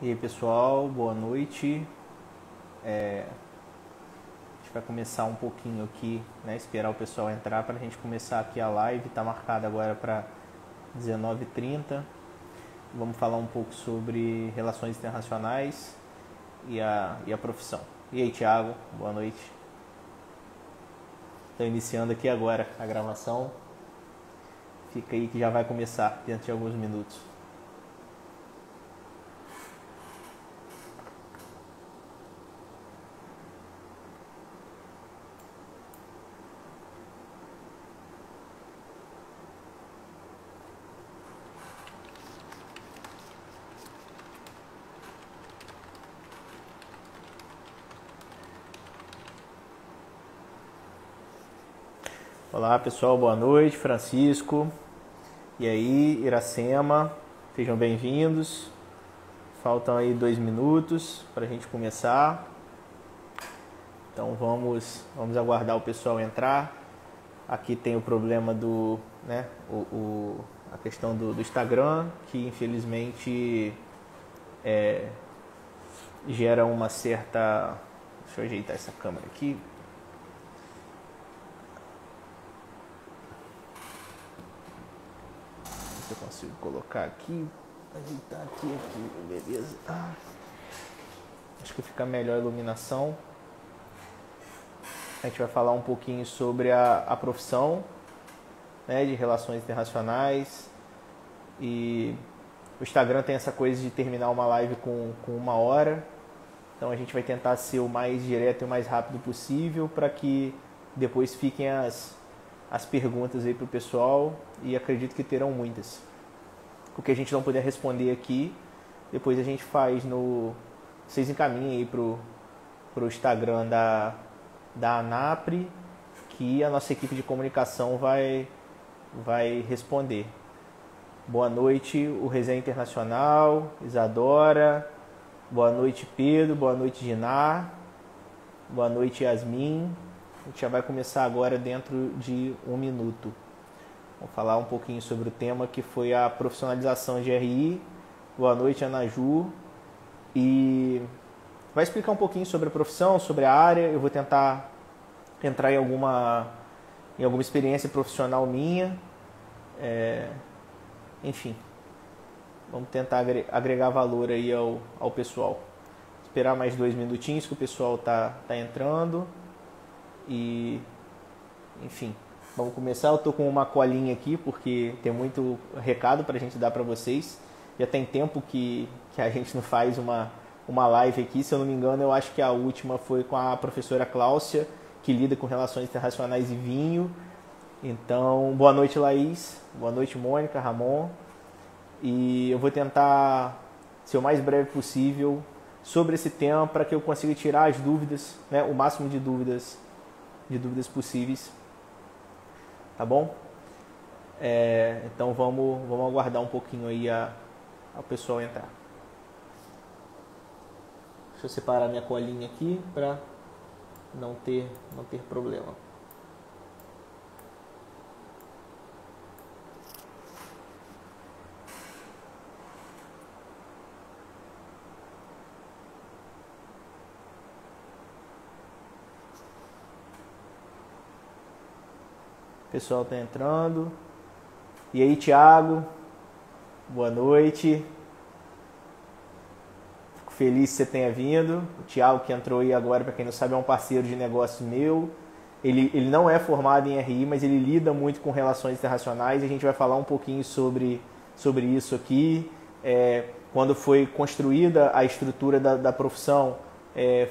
E aí pessoal, boa noite. A gente vai começar um pouquinho aqui, né, esperar o pessoal entrar para a gente começar aqui a live. Está marcada agora para 19h30. Vamos falar um pouco sobre relações internacionais e a profissão. E aí Thiago, boa noite. Estou iniciando aqui agora a gravação. Fica aí que já vai começar dentro de alguns minutos. Olá pessoal, boa noite, Francisco. E aí, Iracema, sejam bem-vindos. Faltam aí 2 minutos para a gente começar. Então vamos aguardar o pessoal entrar. Aqui tem o problema do, né, a questão do Instagram, que infelizmente gera uma certa... Deixa eu ajeitar essa câmera aqui. Se eu consigo colocar aqui, ajeitar aqui, beleza. Acho que fica melhor a iluminação. A gente vai falar um pouquinho sobre a profissão, né, de relações internacionais. E o Instagram tem essa coisa de terminar uma live com 1 hora. Então a gente vai tentar ser o mais direto e o mais rápido possível para que depois fiquem as perguntas aí para o pessoal, e acredito que terão muitas. O que a gente não puder responder aqui, depois a gente faz vocês encaminhem aí pro Instagram da ANAPRE, que a nossa equipe de comunicação vai responder. Boa noite, o Resenha Internacional, Isadora. Boa noite, Pedro. Boa noite, Dinar. Boa noite, Yasmin. A gente já vai começar agora dentro de 1 minuto. Vamos falar um pouquinho sobre o tema que foi a profissionalização de RI. Boa noite, Ana Ju. E vai explicar um pouquinho sobre a profissão, sobre a área. Eu vou tentar entrar em alguma experiência profissional minha. Enfim, vamos tentar agregar valor aí ao pessoal. Esperar mais 2 minutinhos que o pessoal tá entrando. E, enfim, vamos começar. Eu tô com uma colinha aqui porque tem muito recado para a gente dar para vocês. Já tem tempo que a gente não faz uma live aqui. Se eu não me engano, eu acho que a última foi com a professora Cláudia, que lida com relações internacionais e vinho. Então, boa noite, Laís. Boa noite, Mônica, Ramon. E eu vou tentar ser o mais breve possível sobre esse tema para que eu consiga tirar as dúvidas, né, o máximo de dúvidas possíveis, tá bom? Então vamos aguardar um pouquinho aí ao pessoal entrar. Deixa eu separar minha colinha aqui para não ter problema. O pessoal está entrando. E aí, Thiago? Boa noite. Fico feliz que você tenha vindo. O Thiago, que entrou aí agora, para quem não sabe, é um parceiro de negócio meu. Ele não é formado em RI, mas ele lida muito com relações internacionais. A gente vai falar um pouquinho sobre isso aqui. Quando foi construída a estrutura da profissão,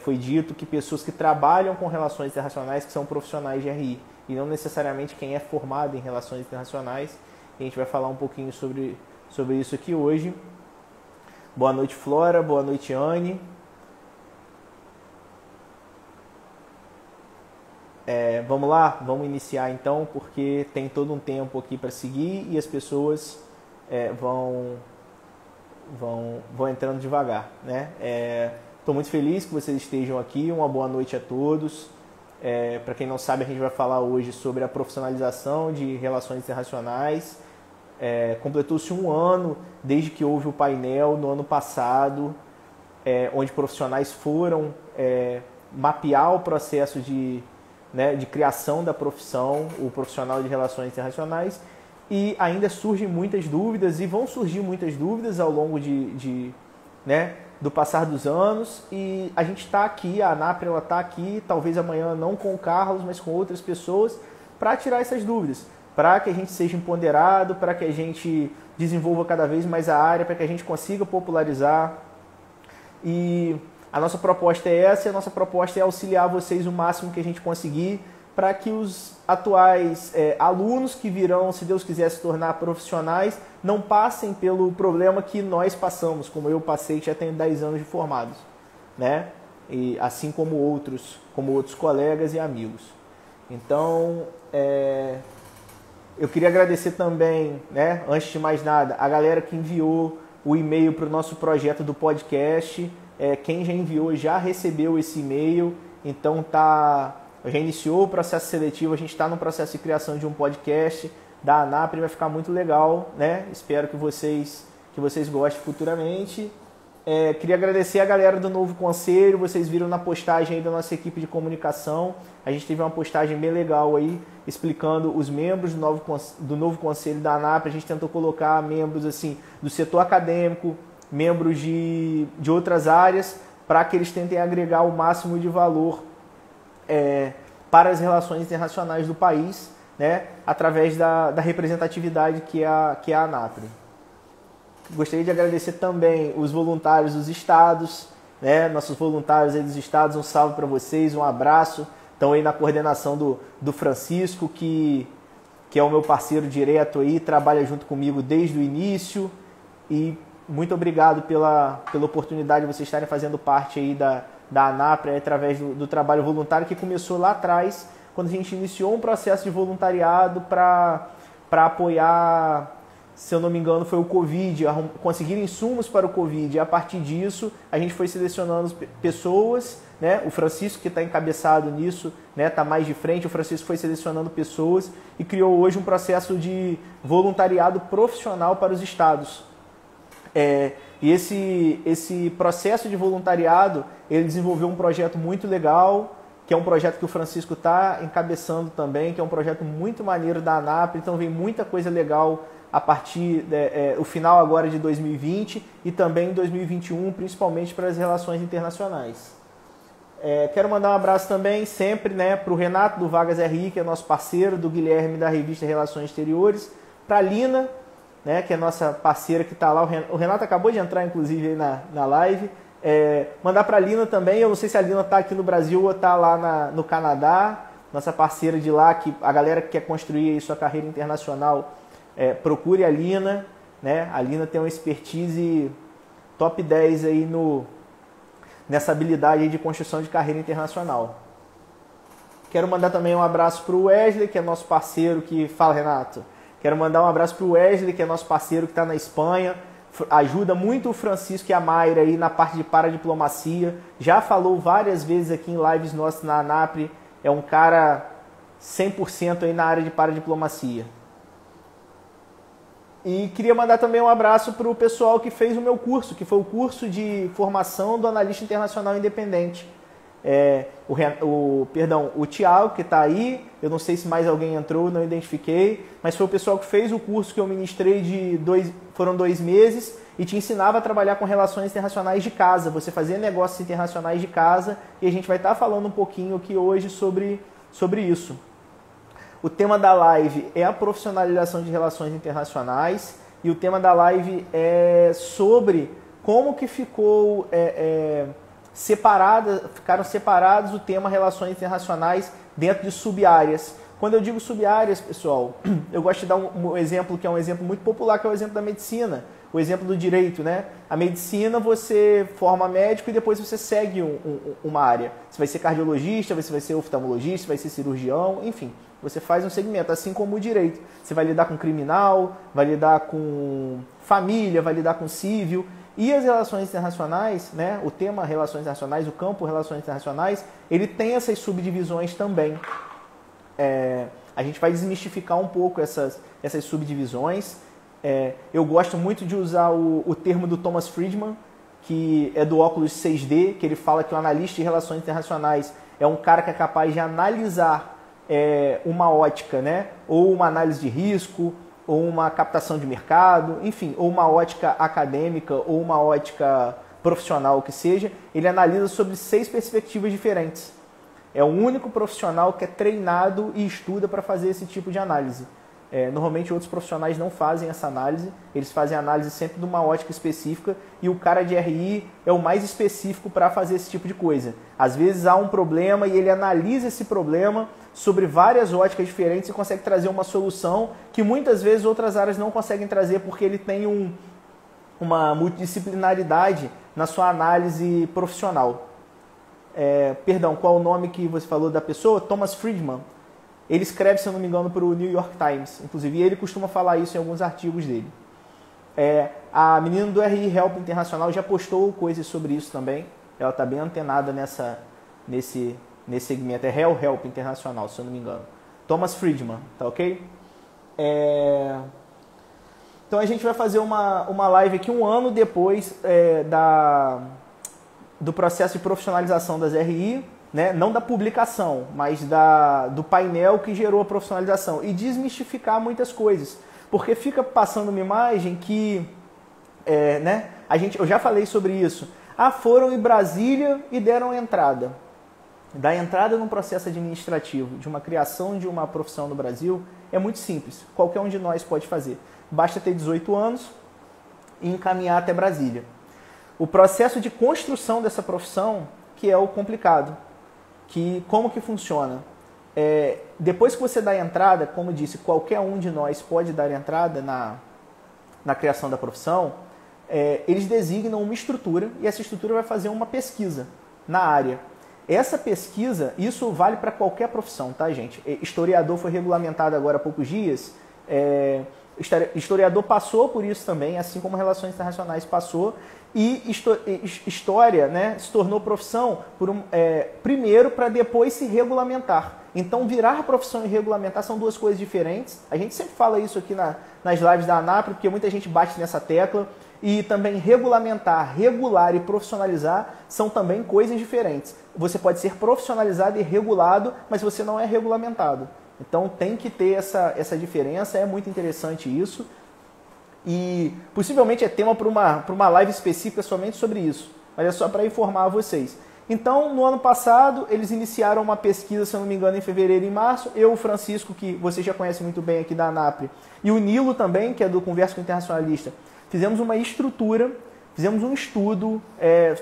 foi dito que pessoas que trabalham com relações internacionais que são profissionais de RI, e não necessariamente quem é formado em relações internacionais. E a gente vai falar um pouquinho sobre isso aqui hoje. Boa noite, Flora. Boa noite, Anne. Vamos lá? Vamos iniciar então, porque tem todo um tempo aqui para seguir e as pessoas vão entrando devagar, né? Estou muito feliz que vocês estejam aqui. Uma boa noite a todos. Para quem não sabe, a gente vai falar hoje sobre a profissionalização de relações internacionais. Completou-se 1 ano desde que houve o painel no ano passado, onde profissionais foram mapear o processo de criação da profissão, o profissional de relações internacionais, e ainda surgem muitas dúvidas, e vão surgir muitas dúvidas ao longo do passar dos anos, e a gente está aqui, a ANAPRE está aqui, talvez amanhã não com o Carlos, mas com outras pessoas, para tirar essas dúvidas, para que a gente seja empoderado, para que a gente desenvolva cada vez mais a área, para que a gente consiga popularizar. E a nossa proposta é essa, e a nossa proposta é auxiliar vocês o máximo que a gente conseguir, para que os atuais alunos que virão, se Deus quiser, se tornar profissionais, não passem pelo problema que nós passamos, como eu passei, que já tenho 10 anos de formados, né? E assim como outros colegas e amigos. Então, eu queria agradecer também, né, antes de mais nada, a galera que enviou o e-mail para o nosso projeto do podcast. Quem já enviou já recebeu esse e-mail, então já iniciou o processo seletivo, a gente está no processo de criação de um podcast da ANAPRE, vai ficar muito legal, né? Espero que vocês gostem futuramente. Queria agradecer a galera do Novo Conselho, vocês viram na postagem aí da nossa equipe de comunicação, a gente teve uma postagem bem legal aí, explicando os membros do Novo Conselho da ANAPRE. A gente tentou colocar membros assim, do setor acadêmico, membros de outras áreas, para que eles tentem agregar o máximo de valor para as relações internacionais do país, né, através da representatividade que é a ANAPRE. Gostaria de agradecer também os voluntários dos estados, né, nossos voluntários aí dos estados, um salve para vocês, um abraço. Estão aí na coordenação do Francisco, que é o meu parceiro direto aí, trabalha junto comigo desde o início, e muito obrigado pela oportunidade de vocês estarem fazendo parte aí da ANAPRE, através do trabalho voluntário que começou lá atrás, quando a gente iniciou um processo de voluntariado para apoiar, se eu não me engano, foi o Covid, conseguir insumos para o Covid. E a partir disso, a gente foi selecionando pessoas, né? O Francisco, que está encabeçado nisso, né? Está mais de frente, o Francisco foi selecionando pessoas e criou hoje um processo de voluntariado profissional para os estados. E esse processo de voluntariado, ele desenvolveu um projeto muito legal, que é um projeto que o Francisco está encabeçando também, que é um projeto muito maneiro da ANAPRE. Então vem muita coisa legal a partir do final agora de 2020 e também em 2021, principalmente para as relações internacionais. Quero mandar um abraço também sempre, né, para o Renato do Vagas RI, que é nosso parceiro, do Guilherme da revista Relações Exteriores, para a Lina, né, que é nossa parceira que está lá. O Renato acabou de entrar, inclusive, aí na live. Mandar para a Lina também, eu não sei se a Lina está aqui no Brasil ou está lá no Canadá, nossa parceira de lá, que a galera que quer construir aí sua carreira internacional, procure a Lina, né? A Lina tem uma expertise top 10 aí nessa habilidade aí de construção de carreira internacional. Quero mandar também um abraço para o Wesley, que é nosso parceiro que... Fala, Renato. Quero mandar um abraço para o Wesley, que é nosso parceiro que está na Espanha. Ajuda muito o Francisco e a Mayra aí na parte de paradiplomacia. Já falou várias vezes aqui em lives nossas na ANAPRE. É um cara 100% aí na área de paradiplomacia. E queria mandar também um abraço para o pessoal que fez o meu curso, que foi o curso de formação do analista internacional independente. O Thiago, que está aí, eu não sei se mais alguém entrou, não identifiquei, mas foi o pessoal que fez o curso que eu ministrei foram 2 meses, e te ensinava a trabalhar com relações internacionais de casa, você fazia negócios internacionais de casa, e a gente vai estar falando um pouquinho aqui hoje sobre isso. O tema da live é a profissionalização de relações internacionais, e o tema da live é sobre como que ficaram separados o tema relações internacionais dentro de sub-áreas. Quando eu digo sub-áreas, pessoal, eu gosto de dar um exemplo que é um exemplo muito popular, que é o exemplo da medicina, o exemplo do direito, né? A medicina, você forma médico e depois você segue uma área. Você vai ser cardiologista, você vai ser oftalmologista, vai ser cirurgião, enfim. Você faz um segmento, assim como o direito. Você vai lidar com criminal, vai lidar com família, vai lidar com civil. E as relações internacionais, né, o tema relações internacionais, o campo relações internacionais, ele tem essas subdivisões também. A gente vai desmistificar um pouco essas subdivisões. Eu gosto muito de usar o termo do Thomas Friedman, que é do óculos 6D, que ele fala que o analista de relações internacionais é um cara que é capaz de analisar uma ótica, né? Ou uma análise de risco, ou uma captação de mercado, enfim, ou uma ótica acadêmica, ou uma ótica profissional, que seja. Ele analisa sobre 6 perspectivas diferentes. É o único profissional que é treinado e estuda para fazer esse tipo de análise. Normalmente outros profissionais não fazem essa análise, eles fazem a análise sempre de uma ótica específica e o cara de RI é o mais específico para fazer esse tipo de coisa. Às vezes há um problema e ele analisa esse problema sobre várias óticas diferentes e consegue trazer uma solução que muitas vezes outras áreas não conseguem trazer porque ele tem uma multidisciplinaridade na sua análise profissional. Perdão, qual o nome que você falou da pessoa? Thomas Friedman. Ele escreve, se eu não me engano, para o New York Times. Inclusive, ele costuma falar isso em alguns artigos dele. A menina do RI Help Internacional já postou coisas sobre isso também. Ela está bem antenada nesse segmento. É Help Internacional, se eu não me engano. Thomas Friedman, tá ok? Então, a gente vai fazer uma live aqui 1 ano depois do processo de profissionalização das RI, né? Não da publicação, mas do painel que gerou a profissionalização e desmistificar muitas coisas, porque fica passando uma imagem que, né? Eu já falei sobre isso. Foram em Brasília e deram entrada. Dar entrada num processo administrativo de uma criação de uma profissão no Brasil é muito simples. Qualquer um de nós pode fazer. Basta ter 18 anos e encaminhar até Brasília. O processo de construção dessa profissão que é o complicado. Como que funciona? Depois que você dá entrada, como disse, qualquer um de nós pode dar entrada na criação da profissão, eles designam uma estrutura e essa estrutura vai fazer uma pesquisa na área. Essa pesquisa, isso vale para qualquer profissão, tá, gente? Historiador foi regulamentado agora há poucos dias. Historiador passou por isso também, assim como Relações Internacionais passou. E história, né, se tornou profissão primeiro para depois se regulamentar. Então, virar profissão e regulamentar são duas coisas diferentes. A gente sempre fala isso aqui nas lives da ANAPRE, porque muita gente bate nessa tecla. E também regulamentar, regular e profissionalizar são também coisas diferentes. Você pode ser profissionalizado e regulado, mas você não é regulamentado. Então, tem que ter essa diferença, é muito interessante isso. E possivelmente é tema para uma live específica somente sobre isso. Mas é só para informar vocês. Então, no ano passado, eles iniciaram uma pesquisa, se eu não me engano, em fevereiro e março. Eu, o Francisco, que você já conhece muito bem aqui da ANAPRE, e o Nilo também, que é do Conversa com o Internacionalista, fizemos uma estrutura, fizemos um estudo,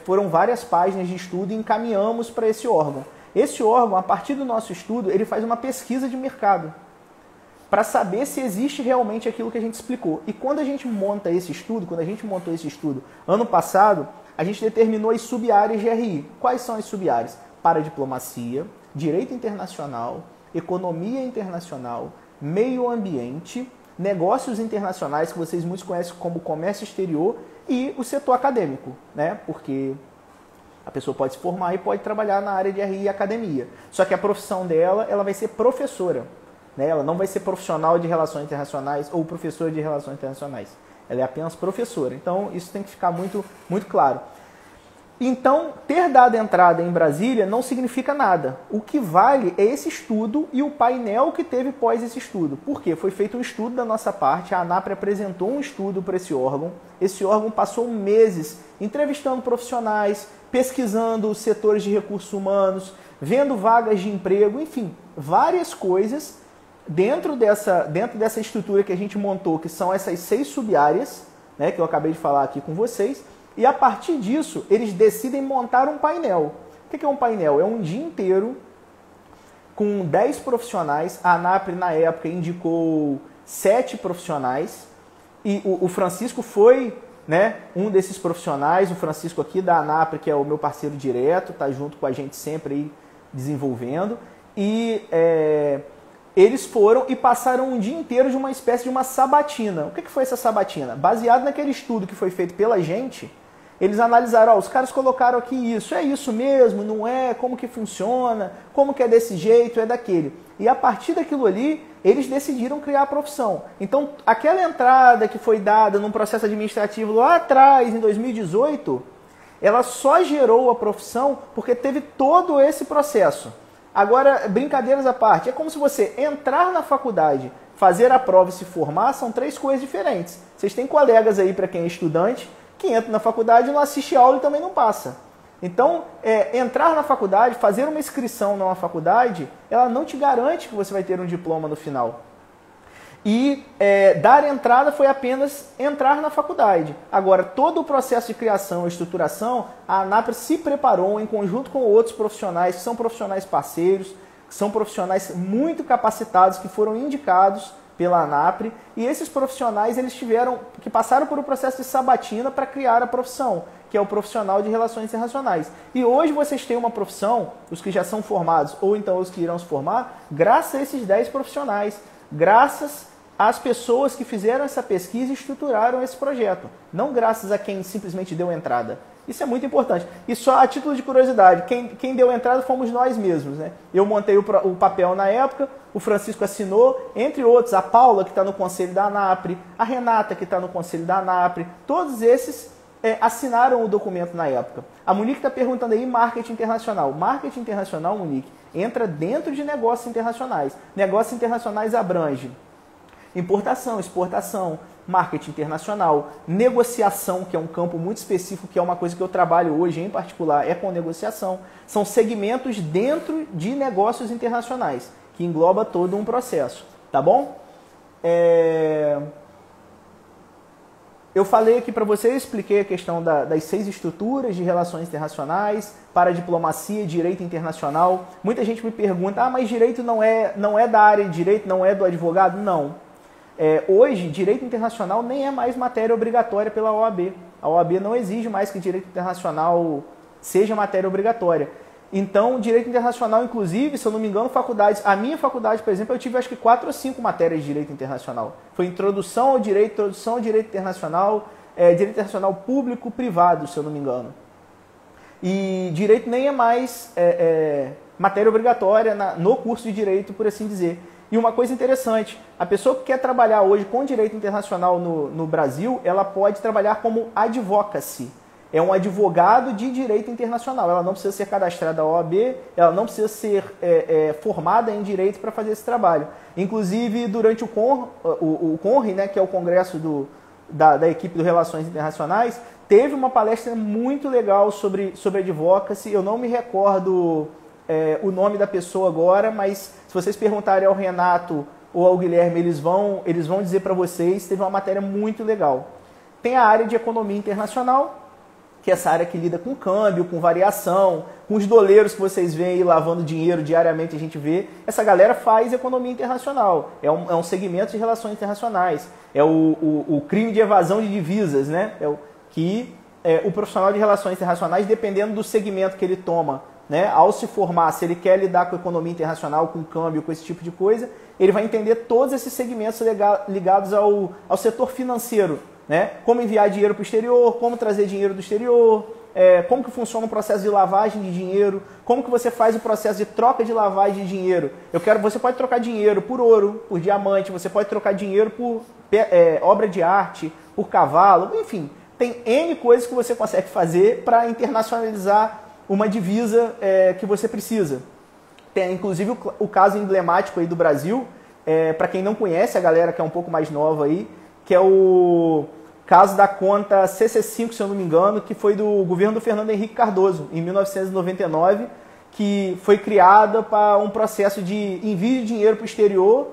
foram várias páginas de estudo e encaminhamos para esse órgão. Esse órgão, a partir do nosso estudo, ele faz uma pesquisa de mercado para saber se existe realmente aquilo que a gente explicou. E quando a gente monta esse estudo, quando a gente montou esse estudo ano passado, a gente determinou as sub-áreas de RI. Quais são as sub-áreas? Paradiplomacia, direito internacional, economia internacional, meio ambiente, negócios internacionais, que vocês muitos conhecem como comércio exterior, e o setor acadêmico, né? Porque a pessoa pode se formar e pode trabalhar na área de RI e academia. Só que a profissão dela, ela vai ser professora. Né? Ela não vai ser profissional de relações internacionais ou professora de relações internacionais. Ela é apenas professora. Então, isso tem que ficar muito, muito claro. Então, ter dado entrada em Brasília não significa nada. O que vale é esse estudo e o painel que teve pós esse estudo. Por quê? Foi feito um estudo da nossa parte, a ANAPRE apresentou um estudo para esse órgão. Esse órgão passou meses entrevistando profissionais, pesquisando os setores de recursos humanos, vendo vagas de emprego, enfim, várias coisas dentro dessa estrutura que a gente montou, que são essas 6 sub-áreas, né, que eu acabei de falar aqui com vocês. E a partir disso, eles decidem montar um painel. O que é um painel? É um dia inteiro com 10 profissionais. A ANAPRE, na época, indicou 7 profissionais. E o Francisco foi, né, um desses profissionais. O Francisco aqui da ANAPRE, que é o meu parceiro direto, está junto com a gente sempre aí desenvolvendo. E eles foram e passaram um dia inteiro de uma espécie de uma sabatina. O que foi essa sabatina? Baseado naquele estudo que foi feito pela gente, eles analisaram, os caras colocaram aqui isso, é isso mesmo, não é, como que funciona, como que é desse jeito, é daquele. E a partir daquilo ali, eles decidiram criar a profissão. Então, aquela entrada que foi dada num processo administrativo lá atrás, em 2018, Ela só gerou a profissão porque teve todo esse processo. Agora, brincadeiras à parte, é como se você entrar na faculdade, fazer a prova e se formar, são 3 coisas diferentes. Vocês têm colegas aí, para quem é estudante, que entra na faculdade, não assiste aula e também não passa. Então, entrar na faculdade, fazer uma inscrição numa faculdade, ela não te garante que você vai ter um diploma no final. E dar entrada foi apenas entrar na faculdade. Agora, todo o processo de criação e estruturação, a ANAPRE se preparou em conjunto com outros profissionais, que são profissionais parceiros, que são profissionais muito capacitados, que foram indicados pela ANAPRE, e esses profissionais eles passaram por um processo de sabatina para criar a profissão, que é o profissional de relações internacionais. E hoje vocês têm uma profissão, os que já são formados ou então os que irão se formar, graças a esses 10 profissionais, graças às pessoas que fizeram essa pesquisa e estruturaram esse projeto, não graças a quem simplesmente deu entrada. Isso é muito importante. E só a título de curiosidade, quem deu entrada fomos nós mesmos, né? Eu montei o papel na época, o Francisco assinou, entre outros, a Paula, que está no conselho da ANAPRE, a Renata, que está no conselho da ANAPRE, todos esses assinaram o documento na época. A Monique está perguntando aí, marketing internacional. Marketing internacional, Monique, entra dentro de negócios internacionais. Negócios internacionais abrange importação, exportação, marketing internacional, negociação, que é um campo muito específico, que é uma coisa que eu trabalho hoje em particular, é com negociação. São segmentos dentro de negócios internacionais, que engloba todo um processo, tá bom? Eu falei aqui para vocês, expliquei a questão das 6 estruturas de relações internacionais, para diplomacia, direito internacional. Muita gente me pergunta, mas direito não é da área de direito, não é do advogado? Não. Hoje, direito internacional nem é mais matéria obrigatória pela OAB. A OAB não exige mais que direito internacional seja matéria obrigatória. Então, direito internacional, inclusive, se eu não me engano, faculdades... A minha faculdade, por exemplo, eu tive acho que 4 ou 5 matérias de direito internacional. Foi introdução ao direito internacional, direito internacional público-privado, se eu não me engano. E direito nem é mais matéria obrigatória no curso de direito, por assim dizer. E uma coisa interessante, a pessoa que quer trabalhar hoje com direito internacional no Brasil, ela pode trabalhar como advocacy. É um advogado de direito internacional. Ela não precisa ser cadastrada da OAB, ela não precisa ser formada em direito para fazer esse trabalho. Inclusive, durante o CONRI, né, que é o congresso da equipe de Relações Internacionais, teve uma palestra muito legal sobre advocacy. Eu não me recordo o nome da pessoa agora, mas se vocês perguntarem ao Renato ou ao Guilherme, eles vão dizer para vocês, teve uma matéria muito legal. Tem a área de economia internacional, que é essa área que lida com câmbio, com variação, com os doleiros que vocês veem aí lavando dinheiro diariamente, a gente vê. Essa galera faz economia internacional, é um segmento de relações internacionais, é o crime de evasão de divisas, né? O profissional de relações internacionais, dependendo do segmento que ele toma, né? Ao se formar, se ele quer lidar com economia internacional, com câmbio, com esse tipo de coisa, ele vai entender todos esses segmentos ligados ao setor financeiro, né? Como enviar dinheiro para o exterior, como trazer dinheiro do exterior, como que funciona o processo de lavagem de dinheiro, como que você faz o processo de troca de lavagem de dinheiro. Você pode trocar dinheiro por ouro, por diamante, você pode trocar dinheiro por obra de arte, por cavalo, enfim, tem N coisas que você consegue fazer para internacionalizar uma divisa que você precisa. Tem inclusive o caso emblemático aí do Brasil, para quem não conhece, a galera que é um pouco mais nova aí, que é o caso da conta CC5, se eu não me engano, que foi do governo do Fernando Henrique Cardoso, em 1999, que foi criada para um processo de envio de dinheiro para o exterior,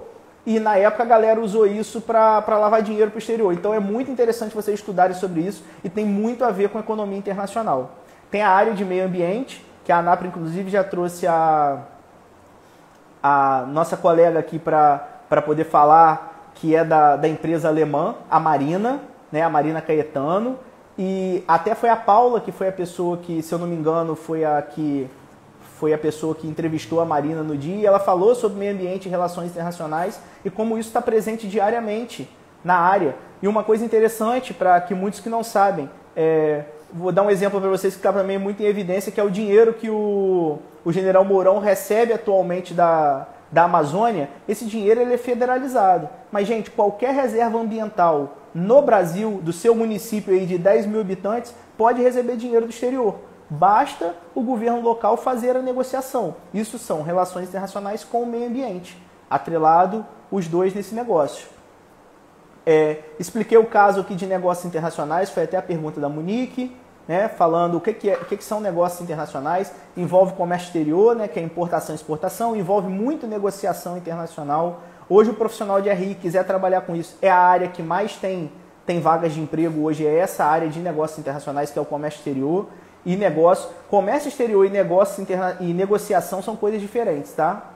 e na época a galera usou isso para lavar dinheiro para o exterior. Então é muito interessante vocês estudarem sobre isso, e tem muito a ver com a economia internacional. Tem a área de meio ambiente, que a ANAPRE inclusive já trouxe a nossa colega aqui para poder falar, que é da empresa alemã, a Marina, né, a Marina Caetano, e até foi a Paula, que foi a pessoa que, se eu não me engano, foi a pessoa que entrevistou a Marina no dia, e ela falou sobre meio ambiente e relações internacionais, e como isso está presente diariamente na área. E uma coisa interessante, para que muitos que não sabem, vou dar um exemplo para vocês que está também muito em evidência, que é o dinheiro que o general Mourão recebe atualmente da Amazônia. Esse dinheiro ele é federalizado. Mas, gente, qualquer reserva ambiental no Brasil, do seu município aí de 10 mil habitantes, pode receber dinheiro do exterior. Basta o governo local fazer a negociação. Isso são relações internacionais com o meio ambiente, atrelado os dois nesse negócio. Expliquei o caso aqui de negócios internacionais, foi até a pergunta da Monique, né, falando o que são negócios internacionais. Envolve comércio exterior, né, que é importação e exportação, envolve muito negociação internacional. Hoje o profissional de RI quiser trabalhar com isso, é a área que mais tem vagas de emprego hoje, é essa área de negócios internacionais, que é o comércio exterior e negócio. Comércio exterior e e negociação são coisas diferentes, tá?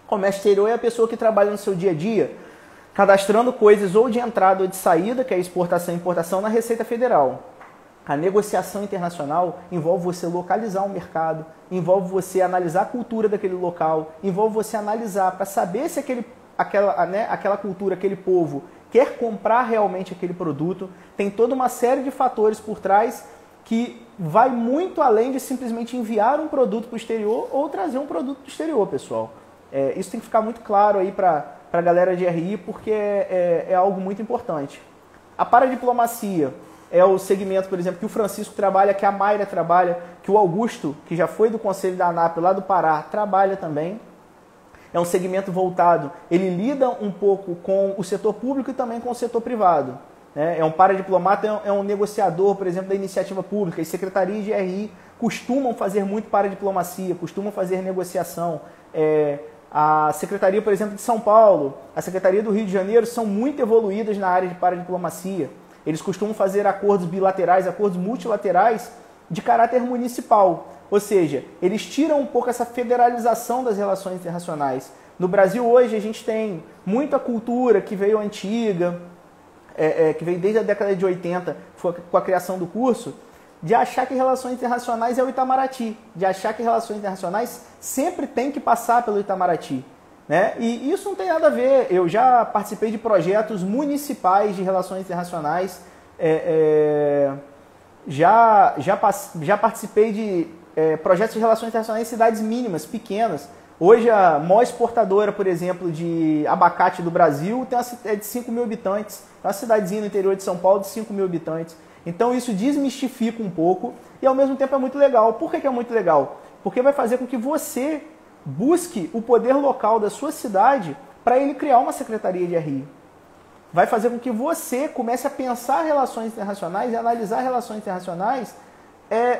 Comércio exterior é a pessoa que trabalha no seu dia a dia, cadastrando coisas ou de entrada ou de saída, que é exportação e importação, na Receita Federal. A negociação internacional envolve você localizar um mercado, envolve você analisar a cultura daquele local, envolve você analisar para saber se aquela cultura, aquele povo quer comprar realmente aquele produto. Tem toda uma série de fatores por trás que vai muito além de simplesmente enviar um produto para o exterior ou trazer um produto do exterior, pessoal. Isso tem que ficar muito claro aí para a galera de RI, porque é algo muito importante. A paradiplomacia é o segmento, por exemplo, que o Francisco trabalha, que a Mayra trabalha, que o Augusto, que já foi do Conselho da ANAP lá do Pará, trabalha também. É um segmento voltado, ele lida um pouco com o setor público e também com o setor privado. Né? É um paradiplomata, é um negociador, por exemplo, da iniciativa pública. As secretarias de RI costumam fazer muito paradiplomacia, costumam fazer negociação. A Secretaria, por exemplo, de São Paulo, a Secretaria do Rio de Janeiro são muito evoluídas na área de paradiplomacia. Eles costumam fazer acordos bilaterais, acordos multilaterais de caráter municipal. Ou seja, eles tiram um pouco essa federalização das relações internacionais. No Brasil hoje a gente tem muita cultura que veio antiga, que veio desde a década de 80, com a criação do curso, de achar que relações internacionais é o Itamaraty, de achar que relações internacionais sempre tem que passar pelo Itamaraty. Né? E isso não tem nada a ver. Eu já participei de projetos municipais de relações internacionais, já participei de projetos de relações internacionais em cidades mínimas, pequenas. Hoje a maior exportadora, por exemplo, de abacate do Brasil é de 5 mil habitantes. É uma cidadezinha no interior de São Paulo de 5 mil habitantes. Então isso desmistifica um pouco e ao mesmo tempo é muito legal. Por que é muito legal? Porque vai fazer com que você busque o poder local da sua cidade para ele criar uma secretaria de RI. Vai fazer com que você comece a pensar relações internacionais e analisar relações internacionais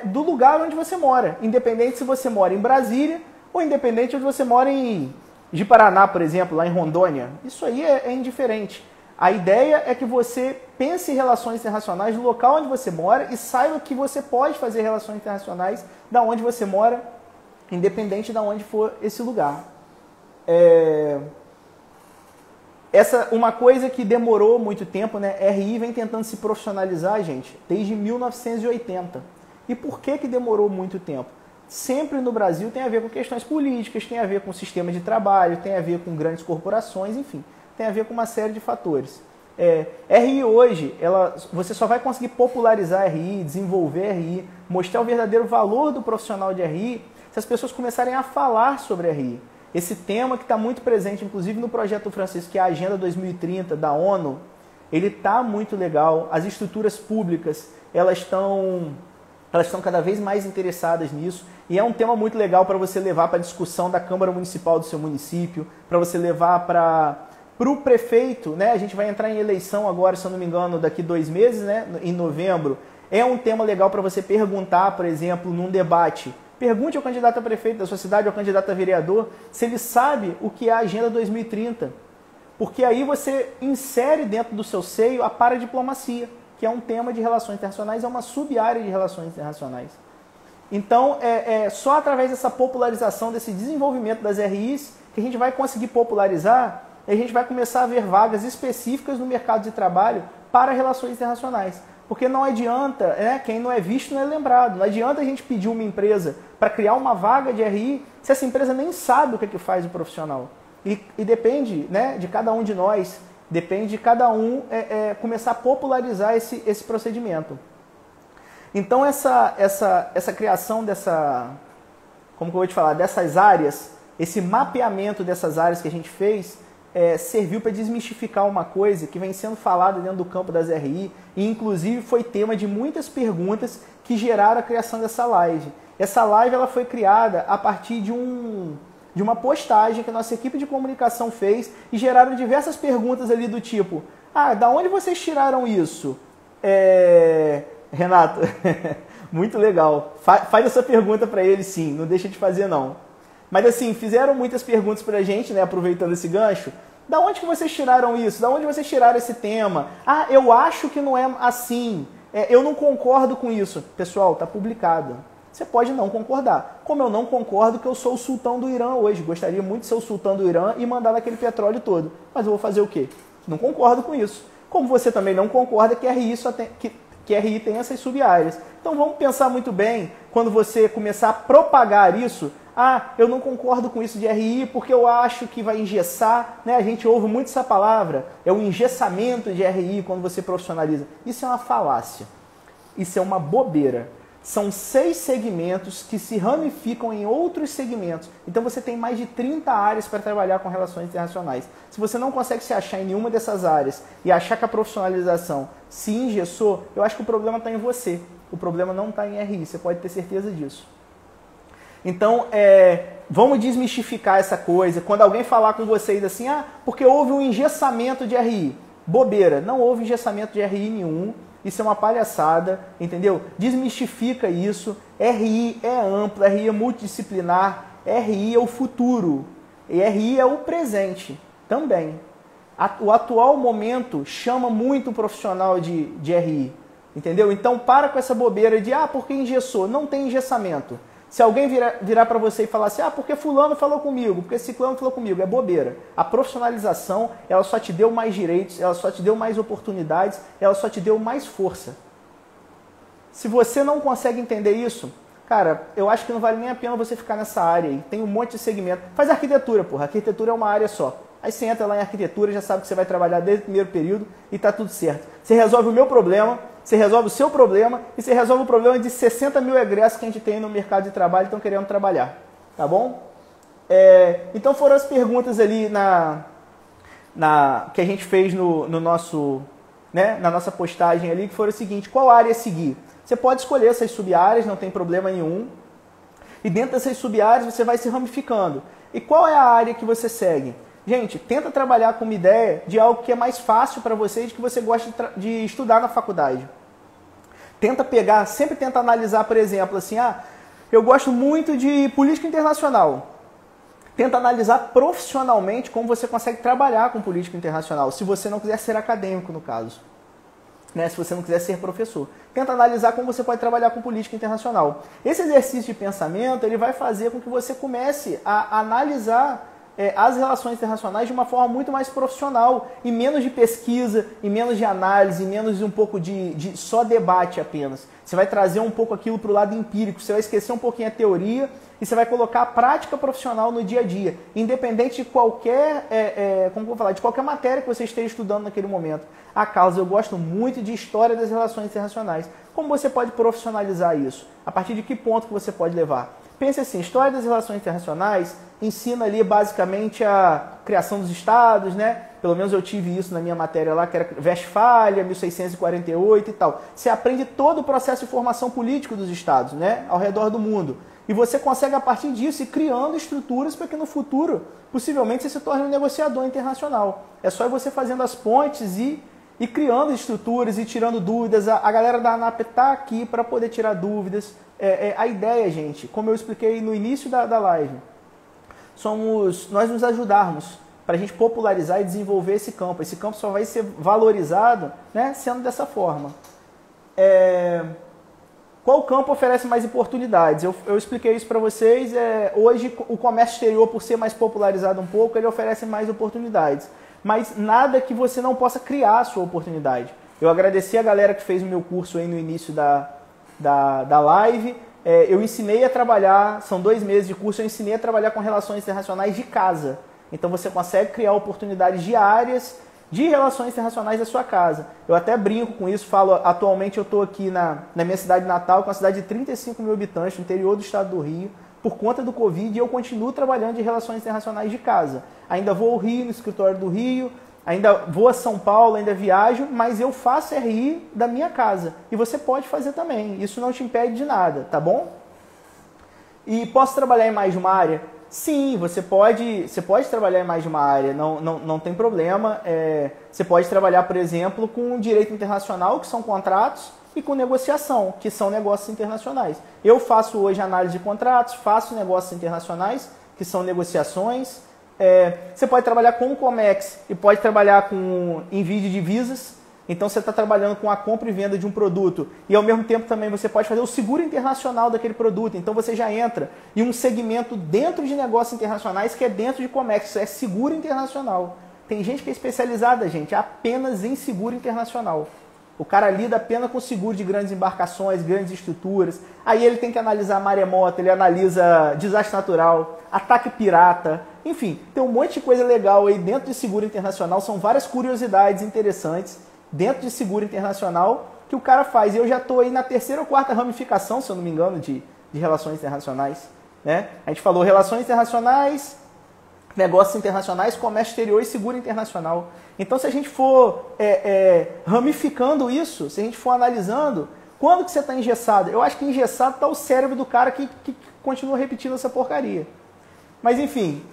do lugar onde você mora. Independente se você mora em Brasília ou independente se você mora em Paraná, por exemplo, lá em Rondônia. Isso aí é indiferente. A ideia é que você pense em relações internacionais do local onde você mora e saiba que você pode fazer relações internacionais da onde você mora, independente de onde for esse lugar. Uma coisa que demorou muito tempo, né? RI vem tentando se profissionalizar, gente, desde 1980. E por que demorou muito tempo? Sempre no Brasil tem a ver com questões políticas, tem a ver com sistema de trabalho, tem a ver com grandes corporações, enfim, tem a ver com uma série de fatores. RI hoje, você só vai conseguir popularizar RI, desenvolver RI, mostrar o verdadeiro valor do profissional de RI, se as pessoas começarem a falar sobre RI. Esse tema que está muito presente, inclusive no projeto do Francisco, que é a Agenda 2030 da ONU, ele está muito legal. As estruturas públicas, elas estão cada vez mais interessadas nisso. E é um tema muito legal para você levar para a discussão da Câmara Municipal do seu município, para você levar para o prefeito, né? A gente vai entrar em eleição agora, se eu não me engano, daqui 2 meses, né? Em novembro. É um tema legal para você perguntar, por exemplo, num debate. Pergunte ao candidato a prefeito da sua cidade, ao candidato a vereador, se ele sabe o que é a Agenda 2030. Porque aí você insere dentro do seu seio a paradiplomacia, que é um tema de relações internacionais, é uma sub-área de relações internacionais. Então, só através dessa popularização, desse desenvolvimento das RIs, que a gente vai conseguir popularizar, e a gente vai começar a ver vagas específicas no mercado de trabalho para relações internacionais. Porque não adianta, quem não é visto não é lembrado. Não adianta a gente pedir uma empresa para criar uma vaga de RI se essa empresa nem sabe o que faz o profissional. E depende, né, de cada um de nós, depende de cada um começar a popularizar esse procedimento. Então essa criação como que eu vou te falar, dessas áreas, esse mapeamento dessas áreas que a gente fez, serviu para desmistificar uma coisa que vem sendo falada dentro do campo das RI e inclusive foi tema de muitas perguntas que geraram a criação dessa live. Essa live ela foi criada a partir de uma postagem que a nossa equipe de comunicação fez e geraram diversas perguntas ali do tipo: da onde vocês tiraram isso? Renato, muito legal. Faz essa pergunta para ele sim, não deixa de fazer não. Mas assim, fizeram muitas perguntas pra gente, né, aproveitando esse gancho. Da onde que vocês tiraram isso? Da onde vocês tiraram esse tema? Eu acho que não é assim. Eu não concordo com isso. Pessoal, tá publicado. Você pode não concordar. Como eu não concordo que eu sou o sultão do Irã hoje. Gostaria muito de ser o sultão do Irã e mandar naquele petróleo todo. Mas eu vou fazer o quê? Não concordo com isso. Como você também não concorda que RI tem essas sub-áreas. Então vamos pensar muito bem quando você começar a propagar isso. Eu não concordo com isso de RI porque eu acho que vai engessar, né? A gente ouve muito essa palavra, é o engessamento de RI quando você profissionaliza. Isso é uma falácia, isso é uma bobeira. São 6 segmentos que se ramificam em outros segmentos. Então você tem mais de 30 áreas para trabalhar com relações internacionais. Se você não consegue se achar em nenhuma dessas áreas e achar que a profissionalização se engessou, eu acho que o problema está em você. O problema não está em RI, você pode ter certeza disso. Então, vamos desmistificar essa coisa. Quando alguém falar com vocês assim, porque houve um engessamento de RI. Bobeira, não houve engessamento de RI nenhum. Isso é uma palhaçada, entendeu? Desmistifica isso. RI é amplo, RI é multidisciplinar, RI é o futuro. E RI é o presente também. O atual momento chama muito o profissional de RI, entendeu? Então, para com essa bobeira de, porque engessou. Não tem engessamento. Se alguém virar para você e falar assim, porque fulano falou comigo, porque ciclano falou comigo, é bobeira. A profissionalização, ela só te deu mais direitos, ela só te deu mais oportunidades, ela só te deu mais força. Se você não consegue entender isso, cara, eu acho que não vale nem a pena você ficar nessa área aí. Tem um monte de segmento. Faz arquitetura, porra. Arquitetura é uma área só. Aí você entra lá em arquitetura, já sabe que você vai trabalhar desde o primeiro período e tá tudo certo. Você resolve o meu problema, você resolve o seu problema e você resolve o problema de 60 mil egressos que a gente tem no mercado de trabalho e estão querendo trabalhar. Tá bom? Então foram as perguntas ali que a gente fez no nosso, né, na nossa postagem ali, que foram o seguinte: qual área seguir? Você pode escolher essas sub-áreas, não tem problema nenhum. E dentro dessas sub-áreas você vai se ramificando. E qual é a área que você segue? Gente, tenta trabalhar com uma ideia de algo que é mais fácil para vocês, que você gosta de estudar na faculdade. Sempre tenta analisar, por exemplo, assim, eu gosto muito de política internacional. Tenta analisar profissionalmente como você consegue trabalhar com política internacional, se você não quiser ser acadêmico, no caso. Né? Se você não quiser ser professor. Tenta analisar como você pode trabalhar com política internacional. Esse exercício de pensamento, ele vai fazer com que você comece a analisar as relações internacionais de uma forma muito mais profissional e menos de pesquisa, e menos de análise, e menos de um pouco de só debate apenas. Você vai trazer um pouco aquilo para o lado empírico, você vai esquecer um pouquinho a teoria e você vai colocar a prática profissional no dia a dia, independente de qualquer, de qualquer matéria que você esteja estudando naquele momento. Carlos, eu gosto muito de história das relações internacionais. Como você pode profissionalizar isso? A partir de que ponto que você pode levar? Pense assim, história das relações internacionais ensina ali basicamente a criação dos estados, né? Pelo menos eu tive isso na minha matéria lá, que era Westfália, 1648 e tal. Você aprende todo o processo de formação político dos estados, né? Ao redor do mundo. E você consegue, a partir disso, ir criando estruturas para que no futuro, possivelmente, você se torne um negociador internacional. É só você fazendo as pontes e criando estruturas e tirando dúvidas. A galera da ANAP está aqui para poder tirar dúvidas. A ideia, gente, como eu expliquei no início da live, nós nos ajudarmos para a gente popularizar e desenvolver esse campo. Esse campo só vai ser valorizado, né, sendo dessa forma. Qual campo oferece mais oportunidades? Eu expliquei isso para vocês. Hoje, o comércio exterior, por ser mais popularizado um pouco, ele oferece mais oportunidades. Mas nada que você não possa criar a sua oportunidade. Eu agradeci a galera que fez o meu curso aí no início da live. Eu ensinei a trabalhar, são 2 meses de curso, eu ensinei a trabalhar com relações internacionais de casa. Então você consegue criar oportunidades diárias de relações internacionais da sua casa. Eu até brinco com isso, falo, atualmente eu estou aqui na minha cidade natal, que é uma cidade de 35 mil habitantes, no interior do estado do Rio, por conta do Covid, eu continuo trabalhando de relações internacionais de casa. Ainda vou ao Rio, no escritório do Rio, ainda vou a São Paulo, ainda viajo, mas eu faço RI da minha casa. E você pode fazer também, isso não te impede de nada, tá bom? E posso trabalhar em mais de uma área? Sim, você pode trabalhar em mais de uma área, não tem problema. Você pode trabalhar, por exemplo, com direito internacional, que são contratos, e com negociação, que são negócios internacionais. Eu faço hoje análise de contratos, faço negócios internacionais, que são negociações. Você pode trabalhar com o Comex e pode trabalhar com envio de divisas. Então você está trabalhando com a compra e venda de um produto e ao mesmo tempo também você pode fazer o seguro internacional daquele produto. Então você já entra em um segmento dentro de negócios internacionais que é dentro de Comex, isso é seguro internacional. Tem gente que é especializada, gente, apenas em seguro internacional. O cara lida apenas com seguro de grandes embarcações, grandes estruturas. Aí ele tem que analisar maremoto, ele analisa desastre natural, ataque pirata. Enfim, tem um monte de coisa legal aí dentro de seguro internacional. São várias curiosidades interessantes dentro de seguro internacional que o cara faz. E eu já estou aí na terceira ou quarta ramificação, se eu não me engano, de relações internacionais. Né? A gente falou relações internacionais, negócios internacionais, comércio exterior e seguro internacional. Então, se a gente for ramificando isso, se a gente for analisando, quando que você está engessado? Eu acho que engessado está o cérebro do cara que continua repetindo essa porcaria. Mas, enfim,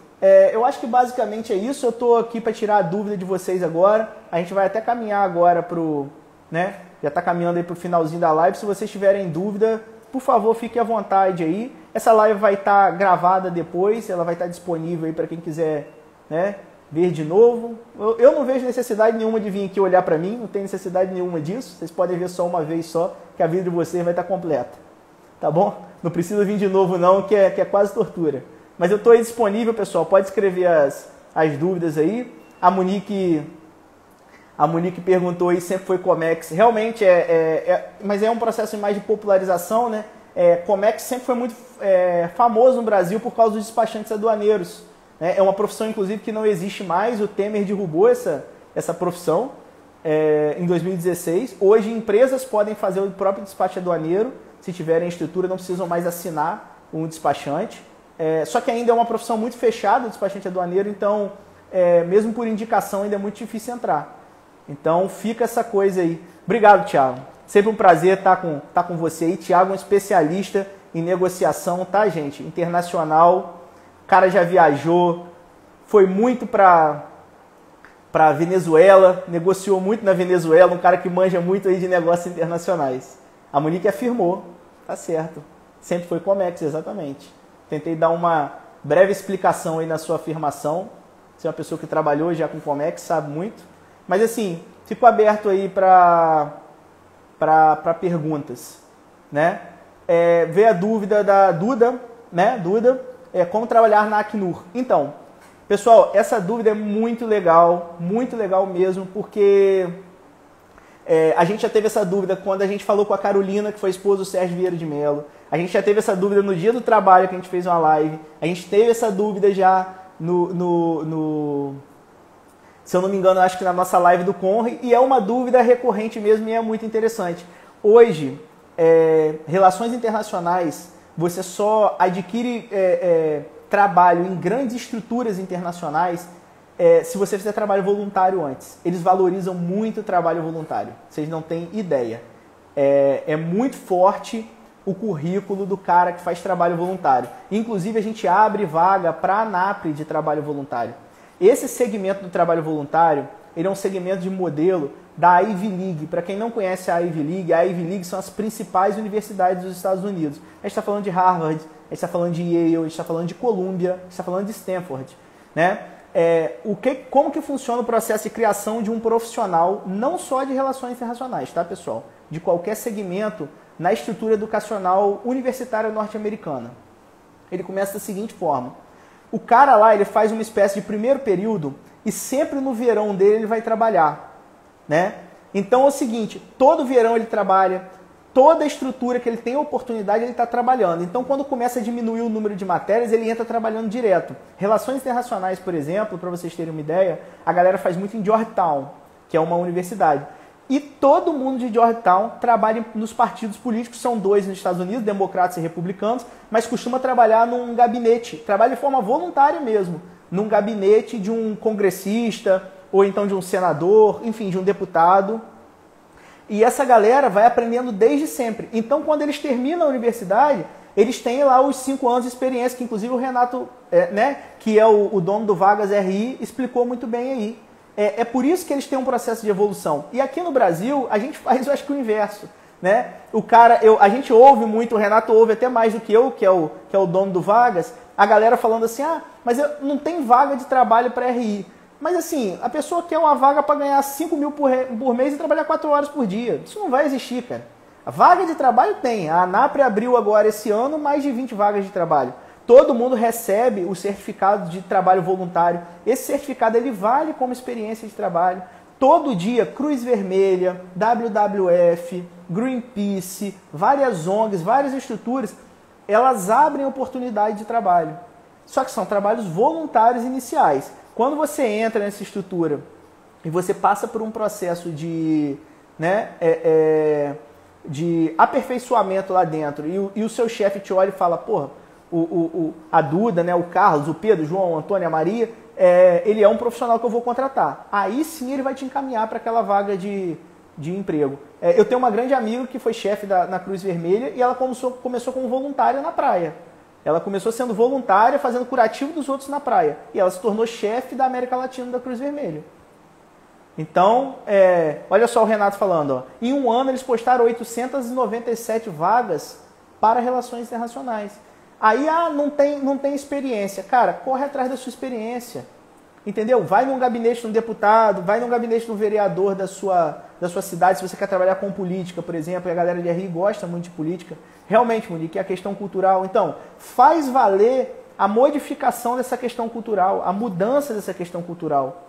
eu acho que basicamente é isso. Eu estou aqui para tirar a dúvida de vocês agora. A gente vai até caminhar agora para o... né? Já está caminhando aí para o finalzinho da live. Se vocês tiverem dúvida, por favor, fique à vontade aí. Essa live vai estar gravada depois, ela vai estar disponível aí para quem quiser, né, ver de novo. Eu não vejo necessidade nenhuma de vir aqui olhar para mim, não tem necessidade nenhuma disso. Vocês podem ver só uma vez só, que a vida de vocês vai estar completa. Tá bom? Não precisa vir de novo não, que é quase tortura. Mas eu estou aí disponível, pessoal. Pode escrever as dúvidas aí. A Monique perguntou aí, sempre foi Comex. Realmente mas é um processo mais de popularização, né? Comex sempre foi muito famoso no Brasil por causa dos despachantes aduaneiros. Né? É uma profissão, inclusive, que não existe mais. O Temer derrubou essa profissão em 2016. Hoje, empresas podem fazer o próprio despacho aduaneiro. Se tiverem estrutura, não precisam mais assinar um despachante. Só que ainda é uma profissão muito fechada, o despachante aduaneiro. Então, mesmo por indicação, ainda é muito difícil entrar. Então, fica essa coisa aí. Obrigado, Thiago. Sempre um prazer estar com você aí. Thiago é um especialista em negociação, tá, gente? Internacional. O cara já viajou, foi muito para Venezuela, negociou muito na Venezuela, um cara que manja muito aí de negócios internacionais. A Monique afirmou, tá certo. Sempre foi Comex, exatamente. Tentei dar uma breve explicação aí na sua afirmação. Você é uma pessoa que trabalhou já com Comex, sabe muito. Mas assim, fico aberto aí para perguntas, né? Vê a dúvida da Duda, né? Duda, como trabalhar na Acnur. Então, pessoal, essa dúvida é muito legal mesmo, porque a gente já teve essa dúvida quando a gente falou com a Carolina, que foi esposa do Sérgio Vieira de Mello. A gente já teve essa dúvida no dia do trabalho, que a gente fez uma live. A gente teve essa dúvida já se eu não me engano, acho que na nossa live do Conre, e é uma dúvida recorrente mesmo e é muito interessante. Hoje, relações internacionais, você só adquire trabalho em grandes estruturas internacionais se você fizer trabalho voluntário antes. Eles valorizam muito o trabalho voluntário, vocês não têm ideia. É muito forte o currículo do cara que faz trabalho voluntário. Inclusive, a gente abre vaga para a ANAPRE de trabalho voluntário. Esse segmento do trabalho voluntário, ele é um segmento de modelo da Ivy League. Para quem não conhece a Ivy League são as principais universidades dos Estados Unidos. A gente está falando de Harvard, a gente está falando de Yale, a gente está falando de Columbia, a gente está falando de Stanford. Né? Como que funciona o processo de criação de um profissional, não só de relações internacionais, tá, pessoal? De qualquer segmento na estrutura educacional universitária norte-americana. Ele começa da seguinte forma. O cara lá, ele faz uma espécie de primeiro período e sempre no verão dele ele vai trabalhar, né? Então é o seguinte, todo verão ele trabalha, toda a estrutura que ele tem a oportunidade ele está trabalhando. Então quando começa a diminuir o número de matérias, ele entra trabalhando direto. Relações internacionais, por exemplo, para vocês terem uma ideia, a galera faz muito em Georgetown, que é uma universidade. E todo mundo de Georgetown trabalha nos partidos políticos, são 2 nos Estados Unidos, democratas e republicanos, mas costuma trabalhar num gabinete, trabalha de forma voluntária mesmo, num gabinete de um congressista, ou então de um senador, enfim, de um deputado. E essa galera vai aprendendo desde sempre. Então, quando eles terminam a universidade, eles têm lá os 5 anos de experiência, que inclusive o Renato, que é o dono do Vagas RI, explicou muito bem aí. É por isso que eles têm um processo de evolução. E aqui no Brasil, a gente faz, eu acho que o inverso. Né? A gente ouve muito, o Renato ouve até mais do que eu, que é o dono do Vagas, a galera falando assim, mas não tem vaga de trabalho para RI. Mas assim, a pessoa quer uma vaga para ganhar 5 mil por mês e trabalhar 4 horas por dia. Isso não vai existir, cara. A vaga de trabalho tem. A ANAPRE abriu agora esse ano mais de 20 vagas de trabalho. Todo mundo recebe o certificado de trabalho voluntário. Esse certificado ele vale como experiência de trabalho. Todo dia, Cruz Vermelha, WWF, Greenpeace, várias ONGs, várias estruturas, elas abrem oportunidade de trabalho. Só que são trabalhos voluntários iniciais. Quando você entra nessa estrutura e você passa por um processo de aperfeiçoamento lá dentro e o seu chefe te olha e fala, porra, a Duda, o Carlos, o Pedro, o João, o Antônio, a Maria, ele é um profissional que eu vou contratar. Aí sim ele vai te encaminhar para aquela vaga de emprego. Eu tenho uma grande amiga que foi chefe na Cruz Vermelha e ela começou como voluntária na praia. Ela começou sendo voluntária, fazendo curativo dos outros na praia. E ela se tornou chefe da América Latina da Cruz Vermelha. Então, olha só o Renato falando. Em um ano eles postaram 897 vagas para relações internacionais. Aí, não tem experiência. Cara, corre atrás da sua experiência. Entendeu? Vai num gabinete de um deputado, vai num gabinete de um vereador da sua cidade, se você quer trabalhar com política, por exemplo, e a galera de RI gosta muito de política. Realmente, Monique, é a questão cultural. Então, faz valer a modificação dessa questão cultural, a mudança dessa questão cultural.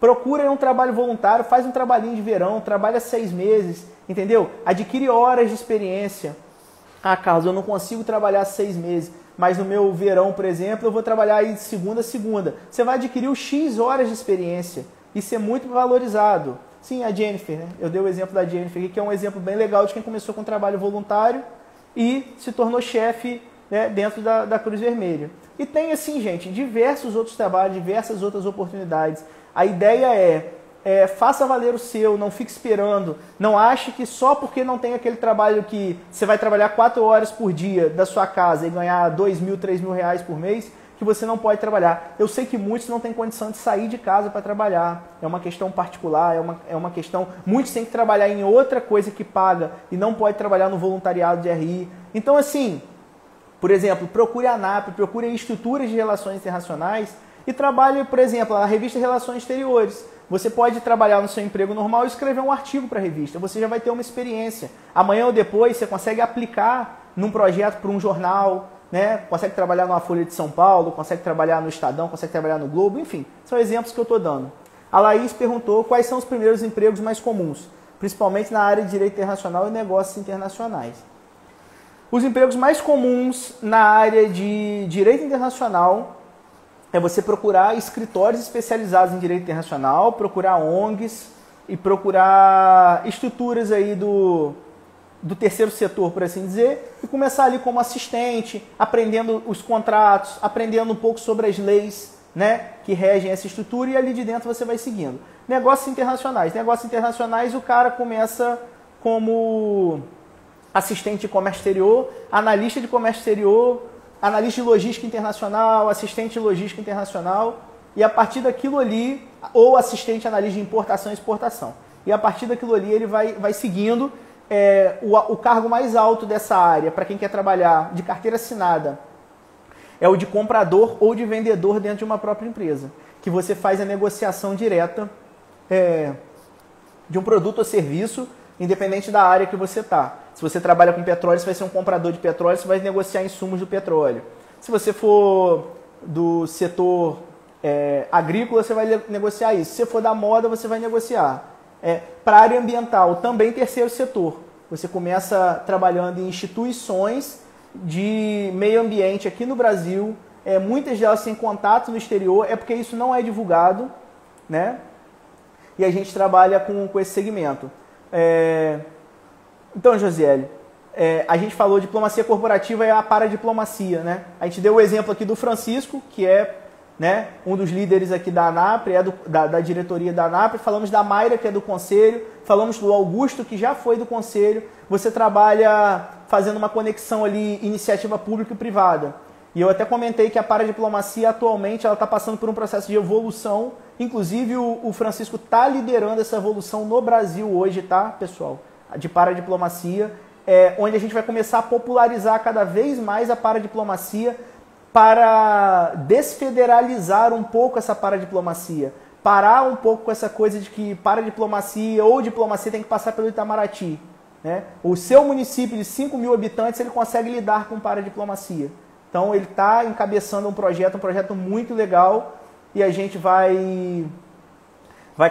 Procura um trabalho voluntário, faz um trabalhinho de verão, trabalha 6 meses, entendeu? Adquire horas de experiência. Carlos, eu não consigo trabalhar 6 meses, mas no meu verão, por exemplo, eu vou trabalhar aí de segunda a segunda. Você vai adquirir o X horas de experiência e ser muito valorizado. Sim, a Jennifer, né? Eu dei o exemplo da Jennifer aqui, que é um exemplo bem legal de quem começou com trabalho voluntário e se tornou chefe, né, dentro da Cruz Vermelha. E tem, assim, gente, diversos outros trabalhos, diversas outras oportunidades. A ideia faça valer o seu, não fique esperando. Não ache que só porque não tem aquele trabalho que você vai trabalhar 4 horas por dia da sua casa e ganhar 2 mil, 3 mil reais por mês, que você não pode trabalhar. Eu sei que muitos não têm condição de sair de casa para trabalhar. É uma questão particular, é uma questão... Muitos têm que trabalhar em outra coisa que paga e não pode trabalhar no voluntariado de RI. Então, assim, por exemplo, procure a ANAP, procure estruturas de relações internacionais e trabalhe, por exemplo, a revista Relações Exteriores. Você pode trabalhar no seu emprego normal e escrever um artigo para a revista. Você já vai ter uma experiência. Amanhã ou depois você consegue aplicar num projeto para um jornal, né? Consegue trabalhar numa Folha de São Paulo, consegue trabalhar no Estadão, consegue trabalhar no Globo, enfim. São exemplos que eu estou dando. A Laís perguntou quais são os primeiros empregos mais comuns, principalmente na área de direito internacional e negócios internacionais. Os empregos mais comuns na área de direito internacional é você procurar escritórios especializados em direito internacional, procurar ONGs e procurar estruturas aí do terceiro setor, por assim dizer, e começar ali como assistente, aprendendo os contratos, aprendendo um pouco sobre as leis, né, que regem essa estrutura, e ali de dentro você vai seguindo. Negócios internacionais. Negócios internacionais, o cara começa como assistente de comércio exterior, analista de comércio exterior, analista de logística internacional, assistente de logística internacional, e a partir daquilo ali, ou assistente analista de importação e exportação. E a partir daquilo ali ele vai seguindo. O cargo mais alto dessa área, para quem quer trabalhar de carteira assinada, é o de comprador ou de vendedor dentro de uma própria empresa, que você faz a negociação direta de um produto ou serviço, independente da área que você está. Se você trabalha com petróleo, você vai ser um comprador de petróleo, você vai negociar insumos do petróleo. Se você for do setor agrícola, você vai negociar isso. Se você for da moda, você vai negociar. Para a área ambiental, também terceiro setor. Você começa trabalhando em instituições de meio ambiente aqui no Brasil, muitas delas têm contato no exterior, porque isso não é divulgado, né? E a gente trabalha com esse segmento. Então, Josiele, a gente falou de diplomacia corporativa e a paradiplomacia, né? A gente deu o exemplo aqui do Francisco, que é, né, um dos líderes aqui da ANAPRE, da diretoria da ANAPRE. Falamos da Mayra, que é do conselho. Falamos do Augusto, que já foi do conselho. Você trabalha fazendo uma conexão ali, iniciativa pública e privada. E eu até comentei que a paradiplomacia atualmente ela está passando por um processo de evolução. Inclusive o Francisco está liderando essa evolução no Brasil hoje, tá, pessoal? De paradiplomacia, onde a gente vai começar a popularizar cada vez mais a paradiplomacia para desfederalizar um pouco essa paradiplomacia. Parar um pouco com essa coisa de que paradiplomacia ou diplomacia tem que passar pelo Itamaraty, né? O seu município de 5 mil habitantes ele consegue lidar com paradiplomacia. Então ele está encabeçando um projeto muito legal e a gente vai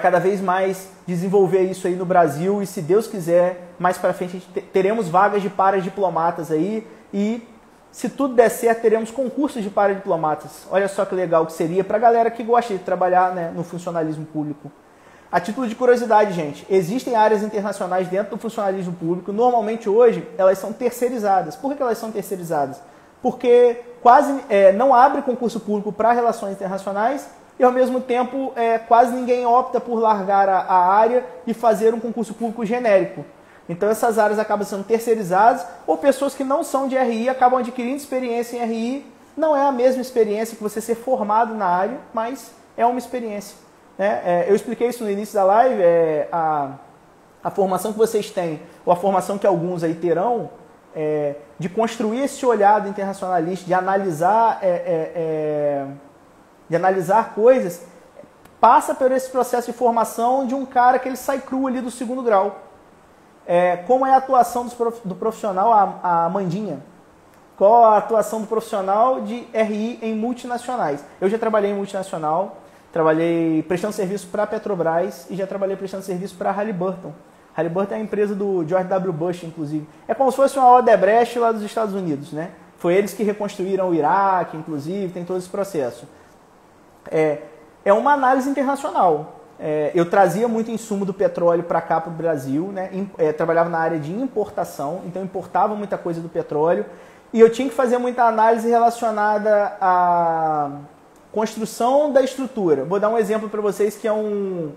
cada vez mais desenvolver isso aí no Brasil e se Deus quiser, mais para frente teremos vagas de paradiplomatas aí e se tudo der certo teremos concursos de paradiplomatas. Olha só que legal que seria para a galera que gosta de trabalhar, né, no funcionalismo público. A título de curiosidade, gente, existem áreas internacionais dentro do funcionalismo público, normalmente hoje elas são terceirizadas. Por que elas são terceirizadas? Porque quase não abre concurso público para relações internacionais e, ao mesmo tempo, quase ninguém opta por largar a área e fazer um concurso público genérico. Então, essas áreas acabam sendo terceirizadas ou pessoas que não são de RI acabam adquirindo experiência em RI. Não é a mesma experiência que você ser formado na área, mas é uma experiência, né? Eu expliquei isso no início da live, a formação que vocês têm, ou a formação que alguns aí terão, de construir esse olhar do internacionalista, de analisar coisas, passa por esse processo de formação de um cara que ele sai cru ali do 2º grau. Como é a atuação do profissional, a Amandinha? Qual a atuação do profissional de RI em multinacionais? Eu já trabalhei em multinacional, trabalhei prestando serviço para a Petrobras e já trabalhei prestando serviço para a Halliburton. Halliburton é a empresa do George W. Bush, inclusive. É como se fosse uma Odebrecht lá dos Estados Unidos, né? Foi eles que reconstruíram o Iraque, inclusive, tem todo esse processo. É uma análise internacional. Eu trazia muito insumo do petróleo para cá, para o Brasil, né? Trabalhava na área de importação, então importava muita coisa do petróleo. E eu tinha que fazer muita análise relacionada à construção da estrutura. Vou dar um exemplo para vocês que é um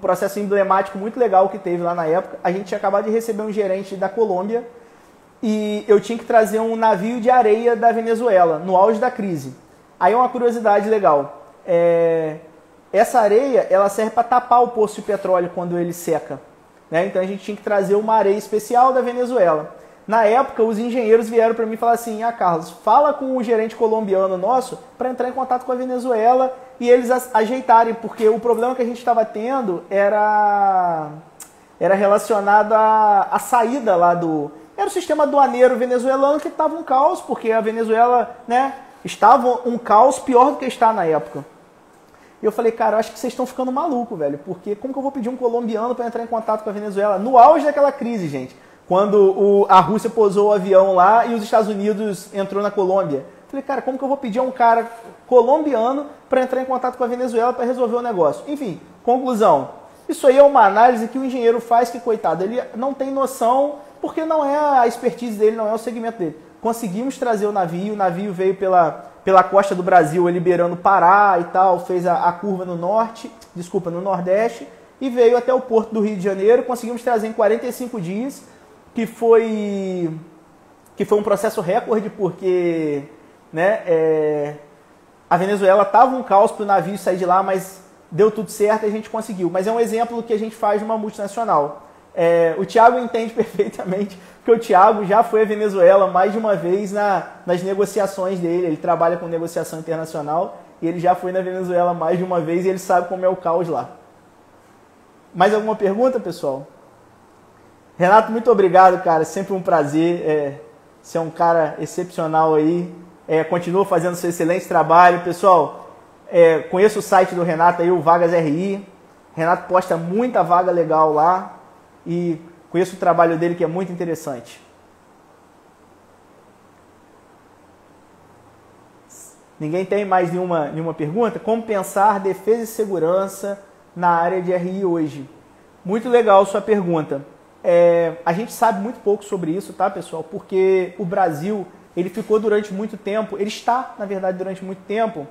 processo emblemático muito legal que teve lá na época. A gente tinha acabado de receber um gerente da Colômbia e eu tinha que trazer um navio de areia da Venezuela, no auge da crise. Aí uma curiosidade legal. Essa areia ela serve para tapar o poço de petróleo quando ele seca, né? Então a gente tinha que trazer uma areia especial da Venezuela. Na época, os engenheiros vieram para mim e falaram assim: Carlos, fala com o gerente colombiano nosso para entrar em contato com a Venezuela e eles ajeitarem, porque o problema que a gente estava tendo era relacionado à saída lá do... Era o sistema aduaneiro venezuelano que estava um caos, porque a Venezuela, né, estava um caos pior do que está na época. E eu falei, cara, eu acho que vocês estão ficando malucos, velho, porque como que eu vou pedir um colombiano para entrar em contato com a Venezuela? No auge daquela crise, gente. Quando a Rússia pousou o avião lá e os Estados Unidos entrou na Colômbia. Falei, cara, como que eu vou pedir a um cara colombiano para entrar em contato com a Venezuela para resolver o negócio? Enfim, conclusão. Isso aí é uma análise que o engenheiro faz que, coitado, ele não tem noção, porque não é a expertise dele, não é o segmento dele. Conseguimos trazer o navio veio pela costa do Brasil, liberando Pará e tal, fez a curva no Nordeste, e veio até o porto do Rio de Janeiro, conseguimos trazer em 45 dias, que foi um processo recorde, porque, né, a Venezuela estava um caos para o navio sair de lá, mas deu tudo certo e a gente conseguiu. Mas é um exemplo do que a gente faz numa multinacional. O Thiago entende perfeitamente, porque o Thiago já foi à Venezuela mais de uma vez nas negociações dele. Ele trabalha com negociação internacional e ele já foi na Venezuela mais de uma vez e ele sabe como é o caos lá. Mais alguma pergunta, pessoal? Renato, muito obrigado, cara. Sempre um prazer. Você é um cara excepcional aí. Continua fazendo seu excelente trabalho. Pessoal, conheço o site do Renato aí, o Vagas RI. Renato posta muita vaga legal lá. E conheço o trabalho dele, que é muito interessante. Ninguém tem mais nenhuma pergunta? Como pensar defesa e segurança na área de RI hoje? Muito legal sua pergunta. A gente sabe muito pouco sobre isso, tá, pessoal? Porque o Brasil, ele ficou durante muito tempo, ele está, na verdade, durante muito tempo,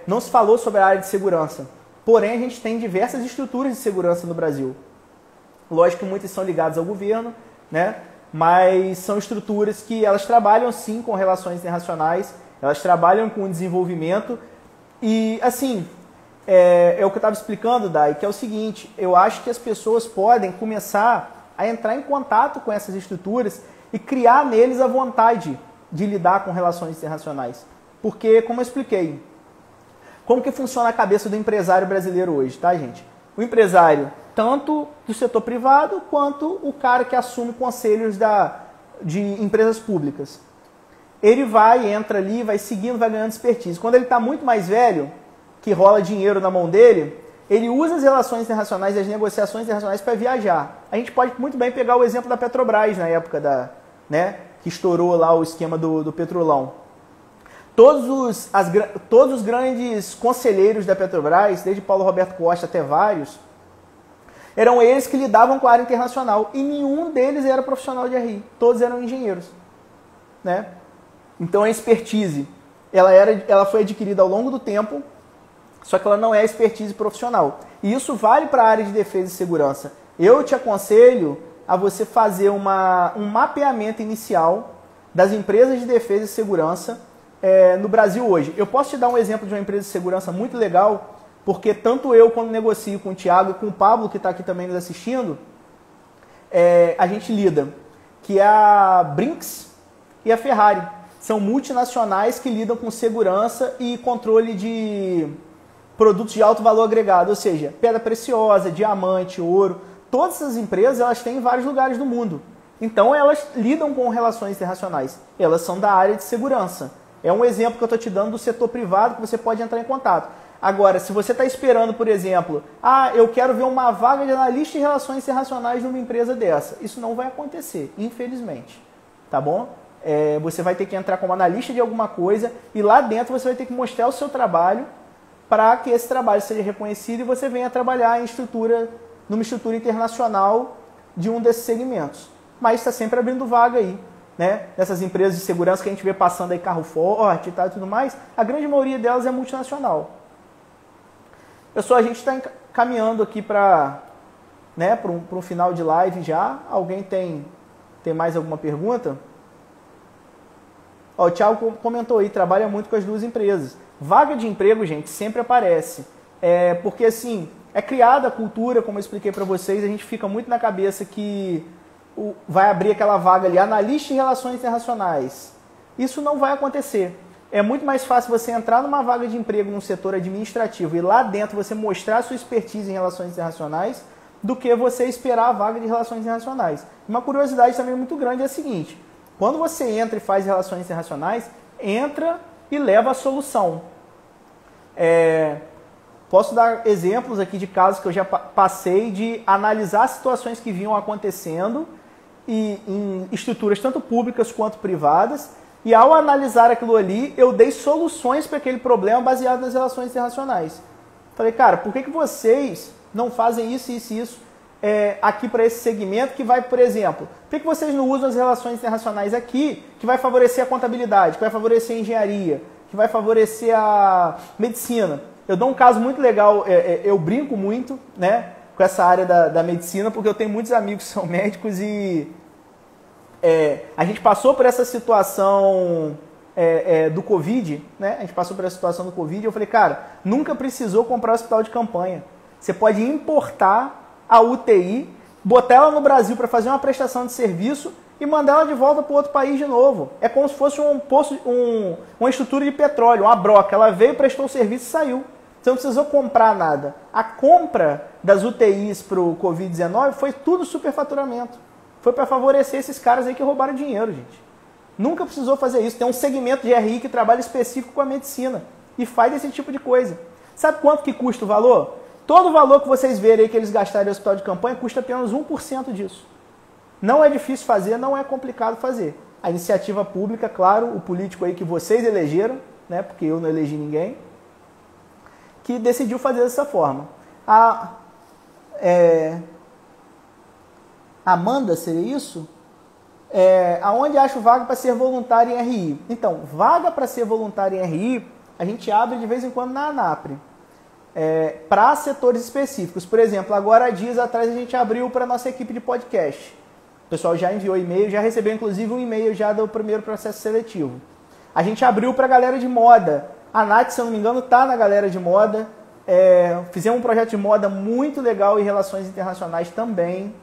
não se falou sobre a área de segurança. Porém, a gente tem diversas estruturas de segurança no Brasil. Lógico que muitas são ligadas ao governo, né? Mas são estruturas que elas trabalham sim com relações internacionais, elas trabalham com desenvolvimento e, assim, é o que eu estava explicando, Dai, que é o seguinte, eu acho que as pessoas podem começar a entrar em contato com essas estruturas e criar neles a vontade de lidar com relações internacionais. Porque, como eu expliquei, como que funciona a cabeça do empresário brasileiro hoje, tá, gente? O empresário, tanto do setor privado, quanto o cara que assume conselhos de empresas públicas. Ele entra ali, vai seguindo, vai ganhando expertise. Quando ele está muito mais velho, que rola dinheiro na mão dele, ele usa as relações internacionais e as negociações internacionais para viajar. A gente pode muito bem pegar o exemplo da Petrobras na época que estourou lá o esquema do Petrolão. Todos os grandes conselheiros da Petrobras, desde Paulo Roberto Costa até vários, eram eles que lidavam com a área internacional e nenhum deles era profissional de RI, todos eram engenheiros, né? Então a expertise, ela foi adquirida ao longo do tempo, só que ela não é expertise profissional. E isso vale para a área de defesa e segurança. Eu te aconselho a você fazer um mapeamento inicial das empresas de defesa e segurança no Brasil hoje. Eu posso te dar um exemplo de uma empresa de segurança muito legal, porque tanto eu, quando negocio com o Thiago e com o Pablo, que está aqui também nos assistindo, a gente lida, que é a Brinks e a Ferrari. São multinacionais que lidam com segurança e controle de produtos de alto valor agregado, ou seja, pedra preciosa, diamante, ouro. Todas essas empresas elas têm em vários lugares do mundo. Então elas lidam com relações internacionais. Elas são da área de segurança. É um exemplo que eu estou te dando do setor privado que você pode entrar em contato. Agora, se você está esperando, por exemplo, eu quero ver uma vaga de analista em relações internacionais numa empresa dessa. Isso não vai acontecer, infelizmente. Tá bom? Você vai ter que entrar como analista de alguma coisa e lá dentro você vai ter que mostrar o seu trabalho para que esse trabalho seja reconhecido e você venha trabalhar numa estrutura internacional de um desses segmentos. Mas está sempre abrindo vaga aí, né? Nessas empresas de segurança que a gente vê passando aí carro forte e tal e tudo mais, a grande maioria delas é multinacional. Pessoal, a gente está caminhando aqui para um final de live já. Alguém tem mais alguma pergunta? O Thiago comentou aí, trabalha muito com as duas empresas. Vaga de emprego, gente, sempre aparece. Porque, assim, é criada a cultura, como eu expliquei para vocês, a gente fica muito na cabeça que vai abrir aquela vaga ali, analista em relações internacionais. Isso não vai acontecer. É muito mais fácil você entrar numa vaga de emprego num setor administrativo e lá dentro você mostrar a sua expertise em relações internacionais do que você esperar a vaga de relações internacionais. Uma curiosidade também muito grande é a seguinte: quando você entra e faz relações internacionais, entra e leva a solução. Posso dar exemplos aqui de casos que eu já passei de analisar situações que vinham acontecendo em estruturas tanto públicas quanto privadas, e ao analisar aquilo ali, eu dei soluções para aquele problema baseado nas relações internacionais. Falei, cara, por que vocês não fazem isso, isso e isso aqui para esse segmento que vai, por exemplo, por que vocês não usam as relações internacionais aqui, que vai favorecer a contabilidade, que vai favorecer a engenharia, que vai favorecer a medicina? Eu dou um caso muito legal, eu brinco muito, né, com essa área da medicina, porque eu tenho muitos amigos que são médicos e a gente passou por essa situação do Covid, né? A gente passou por essa situação do Covid e eu falei, cara, nunca precisou comprar um hospital de campanha. Você pode importar a UTI, botar ela no Brasil para fazer uma prestação de serviço e mandar ela de volta para outro país de novo. É como se fosse uma estrutura de petróleo, uma broca. Ela veio, prestou o serviço e saiu. Você não precisou comprar nada. A compra das UTIs para o Covid-19 foi tudo superfaturamento. Foi para favorecer esses caras aí que roubaram dinheiro, gente. Nunca precisou fazer isso. Tem um segmento de RI que trabalha específico com a medicina e faz esse tipo de coisa. Sabe quanto que custa o valor? Todo o valor que vocês verem aí que eles gastaram no hospital de campanha custa apenas 1% disso. Não é difícil fazer, não é complicado fazer. A iniciativa pública, claro, o político aí que vocês elegeram, né, porque eu não elegi ninguém, que decidiu fazer dessa forma. Amanda, seria isso? Aonde acho vaga para ser voluntário em RI? Então, vaga para ser voluntário em RI, a gente abre de vez em quando na ANAPRE. Para setores específicos. Por exemplo, agora, dias atrás, a gente abriu para a nossa equipe de podcast. O pessoal já enviou e-mail, já recebeu inclusive um e-mail já do primeiro processo seletivo. A gente abriu para a galera de moda. A Nath, se eu não me engano, está na galera de moda. Fizemos um projeto de moda muito legal em relações internacionais também.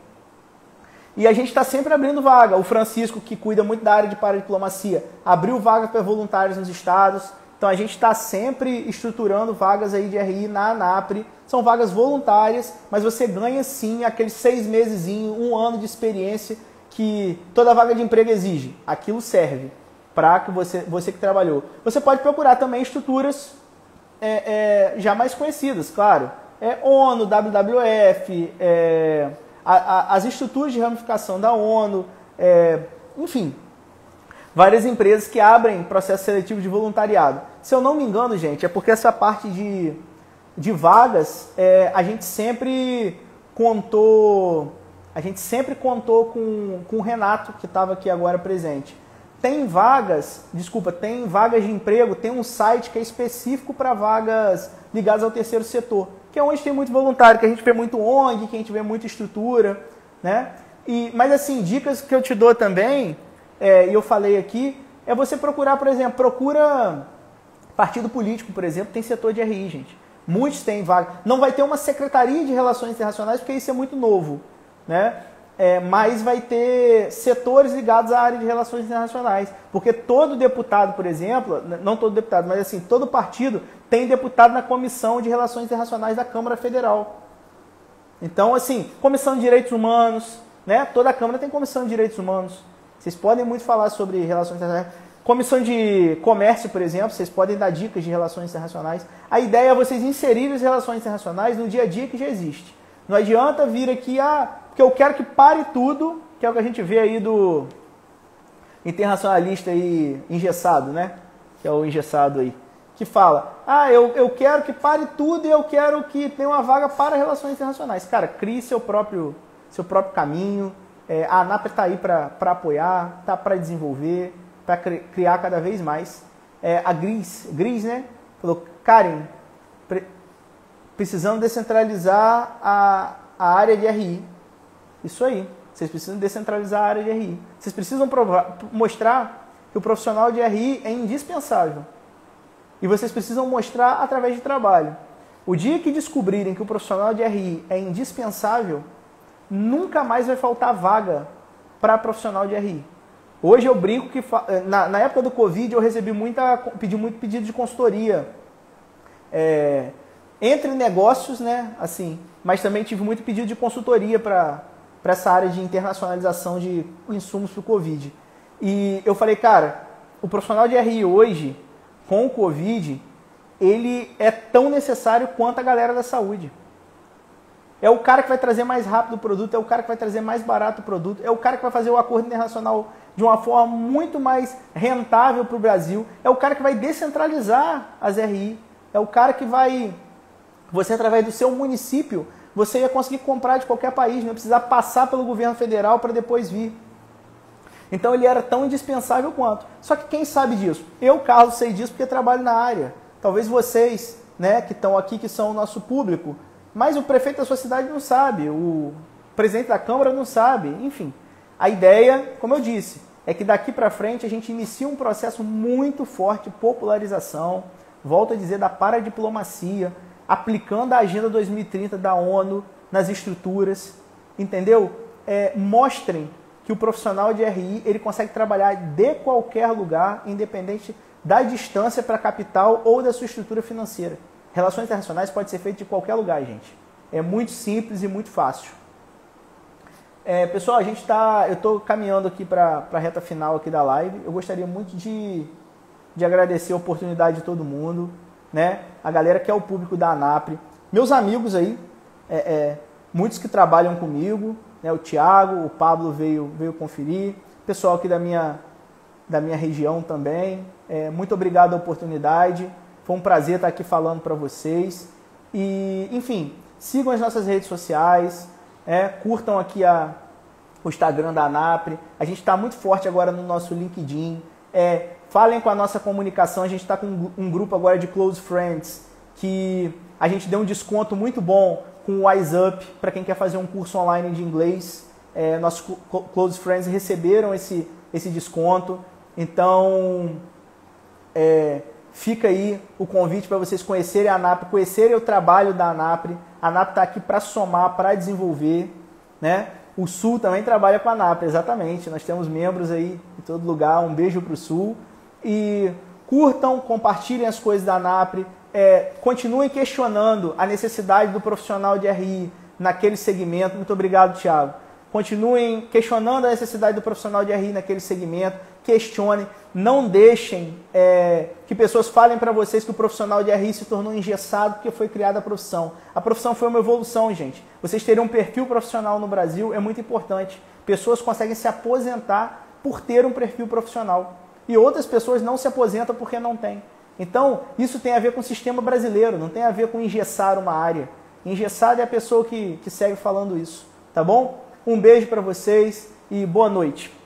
E a gente está sempre abrindo vaga. O Francisco, que cuida muito da área de paradiplomacia, abriu vaga para voluntários nos estados. Então a gente está sempre estruturando vagas aí de RI na ANAPRE. São vagas voluntárias, mas você ganha sim aqueles 6 meses, 1 ano de experiência que toda vaga de emprego exige. Aquilo serve para que você que trabalhou. Você pode procurar também estruturas já mais conhecidas, claro. ONU, WWF, as estruturas de ramificação da ONU, enfim, várias empresas que abrem processo seletivo de voluntariado. Se eu não me engano, gente, é porque essa parte de vagas, a gente sempre contou com o Renato, que estava aqui agora presente. Tem vagas de emprego, tem um site que é específico para vagas ligadas ao terceiro setor, que é onde tem muito voluntário, que a gente vê muito ONG, que a gente vê muita estrutura, né? Mas assim, dicas que eu te dou também, e eu falei aqui, é você procurar, por exemplo, procura partido político, por exemplo, tem setor de RI, gente. Muitos têm vaga. Não vai ter uma secretaria de relações internacionais, porque isso é muito novo, né? Mas vai ter setores ligados à área de relações internacionais. Porque todo deputado, por exemplo, não todo deputado, mas assim, todo partido tem deputado na Comissão de Relações Internacionais da Câmara Federal. Então, assim, Comissão de Direitos Humanos, né? Toda a Câmara tem Comissão de Direitos Humanos. Vocês podem muito falar sobre relações internacionais. Comissão de Comércio, por exemplo, vocês podem dar dicas de relações internacionais. A ideia é vocês inserirem as relações internacionais no dia a dia que já existe. Não adianta vir aqui, porque eu quero que pare tudo, que é o que a gente vê aí do internacionalista aí engessado, né? Que é o engessado aí. Que fala, eu quero que pare tudo e eu quero que tenha uma vaga para relações internacionais. Cara, crie seu próprio caminho. A ANAPRE está aí para apoiar, está para desenvolver, para criar cada vez mais. A Gris, né? Falou, Karen, precisamos descentralizar a área de RI. Isso aí. Vocês precisam descentralizar a área de RI. Vocês precisam mostrar que o profissional de RI é indispensável. E vocês precisam mostrar através de trabalho. O dia que descobrirem que o profissional de RI é indispensável, nunca mais vai faltar vaga para profissional de RI. Hoje eu brinco que na época do Covid eu pedi muito pedido de consultoria entre negócios, né? Assim, mas também tive muito pedido de consultoria para essa área de internacionalização de insumos para o Covid. E eu falei, cara, o profissional de RI hoje, com o Covid, ele é tão necessário quanto a galera da saúde. É o cara que vai trazer mais rápido o produto, é o cara que vai trazer mais barato o produto, é o cara que vai fazer o acordo internacional de uma forma muito mais rentável para o Brasil, é o cara que vai descentralizar as RI, é o cara que vai, você através do seu município, você ia conseguir comprar de qualquer país, não ia precisar passar pelo governo federal para depois vir. Então ele era tão indispensável quanto. Só que quem sabe disso? Eu, Carlos, sei disso porque trabalho na área. Talvez vocês, né, que estão aqui, que são o nosso público, mas o prefeito da sua cidade não sabe, o presidente da Câmara não sabe, enfim. A ideia, como eu disse, é que daqui para frente a gente inicia um processo muito forte de popularização, volto a dizer, da paradiplomacia, aplicando a Agenda 2030 da ONU nas estruturas, entendeu? Mostrem que o profissional de RI ele consegue trabalhar de qualquer lugar, independente da distância para a capital ou da sua estrutura financeira. Relações internacionais pode ser feito de qualquer lugar, gente. É muito simples e muito fácil. Pessoal, eu estou caminhando aqui para a reta final aqui da live. Eu gostaria muito de agradecer a oportunidade de todo mundo, né? A galera que é o público da ANAPRE, meus amigos aí, muitos que trabalham comigo, né? O Thiago, o Pablo veio conferir, pessoal aqui da minha região também. Muito obrigado a oportunidade. Foi um prazer estar aqui falando para vocês. E, enfim, sigam as nossas redes sociais, curtam aqui o Instagram da ANAPRE. A gente está muito forte agora no nosso LinkedIn. Falem com a nossa comunicação. A gente está com um grupo agora de Close Friends, que a gente deu um desconto muito bom com o Wise Up para quem quer fazer um curso online de inglês. Nossos Close Friends receberam esse desconto. Então, fica aí o convite para vocês conhecerem a ANAPRE, conhecerem o trabalho da ANAPRE. A ANAPRE está aqui para somar, para desenvolver, né? O Sul também trabalha com a ANAPRE, exatamente. Nós temos membros aí em todo lugar. Um beijo para o Sul. E curtam, compartilhem as coisas da ANAPRE. Continuem questionando a necessidade do profissional de RI naquele segmento. Muito obrigado, Thiago. Continuem questionando a necessidade do profissional de RI naquele segmento. Questionem. Não deixem que pessoas falem para vocês que o profissional de RI se tornou engessado porque foi criada a profissão. A profissão foi uma evolução, gente. Vocês terem um perfil profissional no Brasil é muito importante. Pessoas conseguem se aposentar por ter um perfil profissional. E outras pessoas não se aposentam porque não têm. Então, isso tem a ver com o sistema brasileiro, não tem a ver com engessar uma área. Engessado é a pessoa que segue falando isso, tá bom? Um beijo para vocês e boa noite.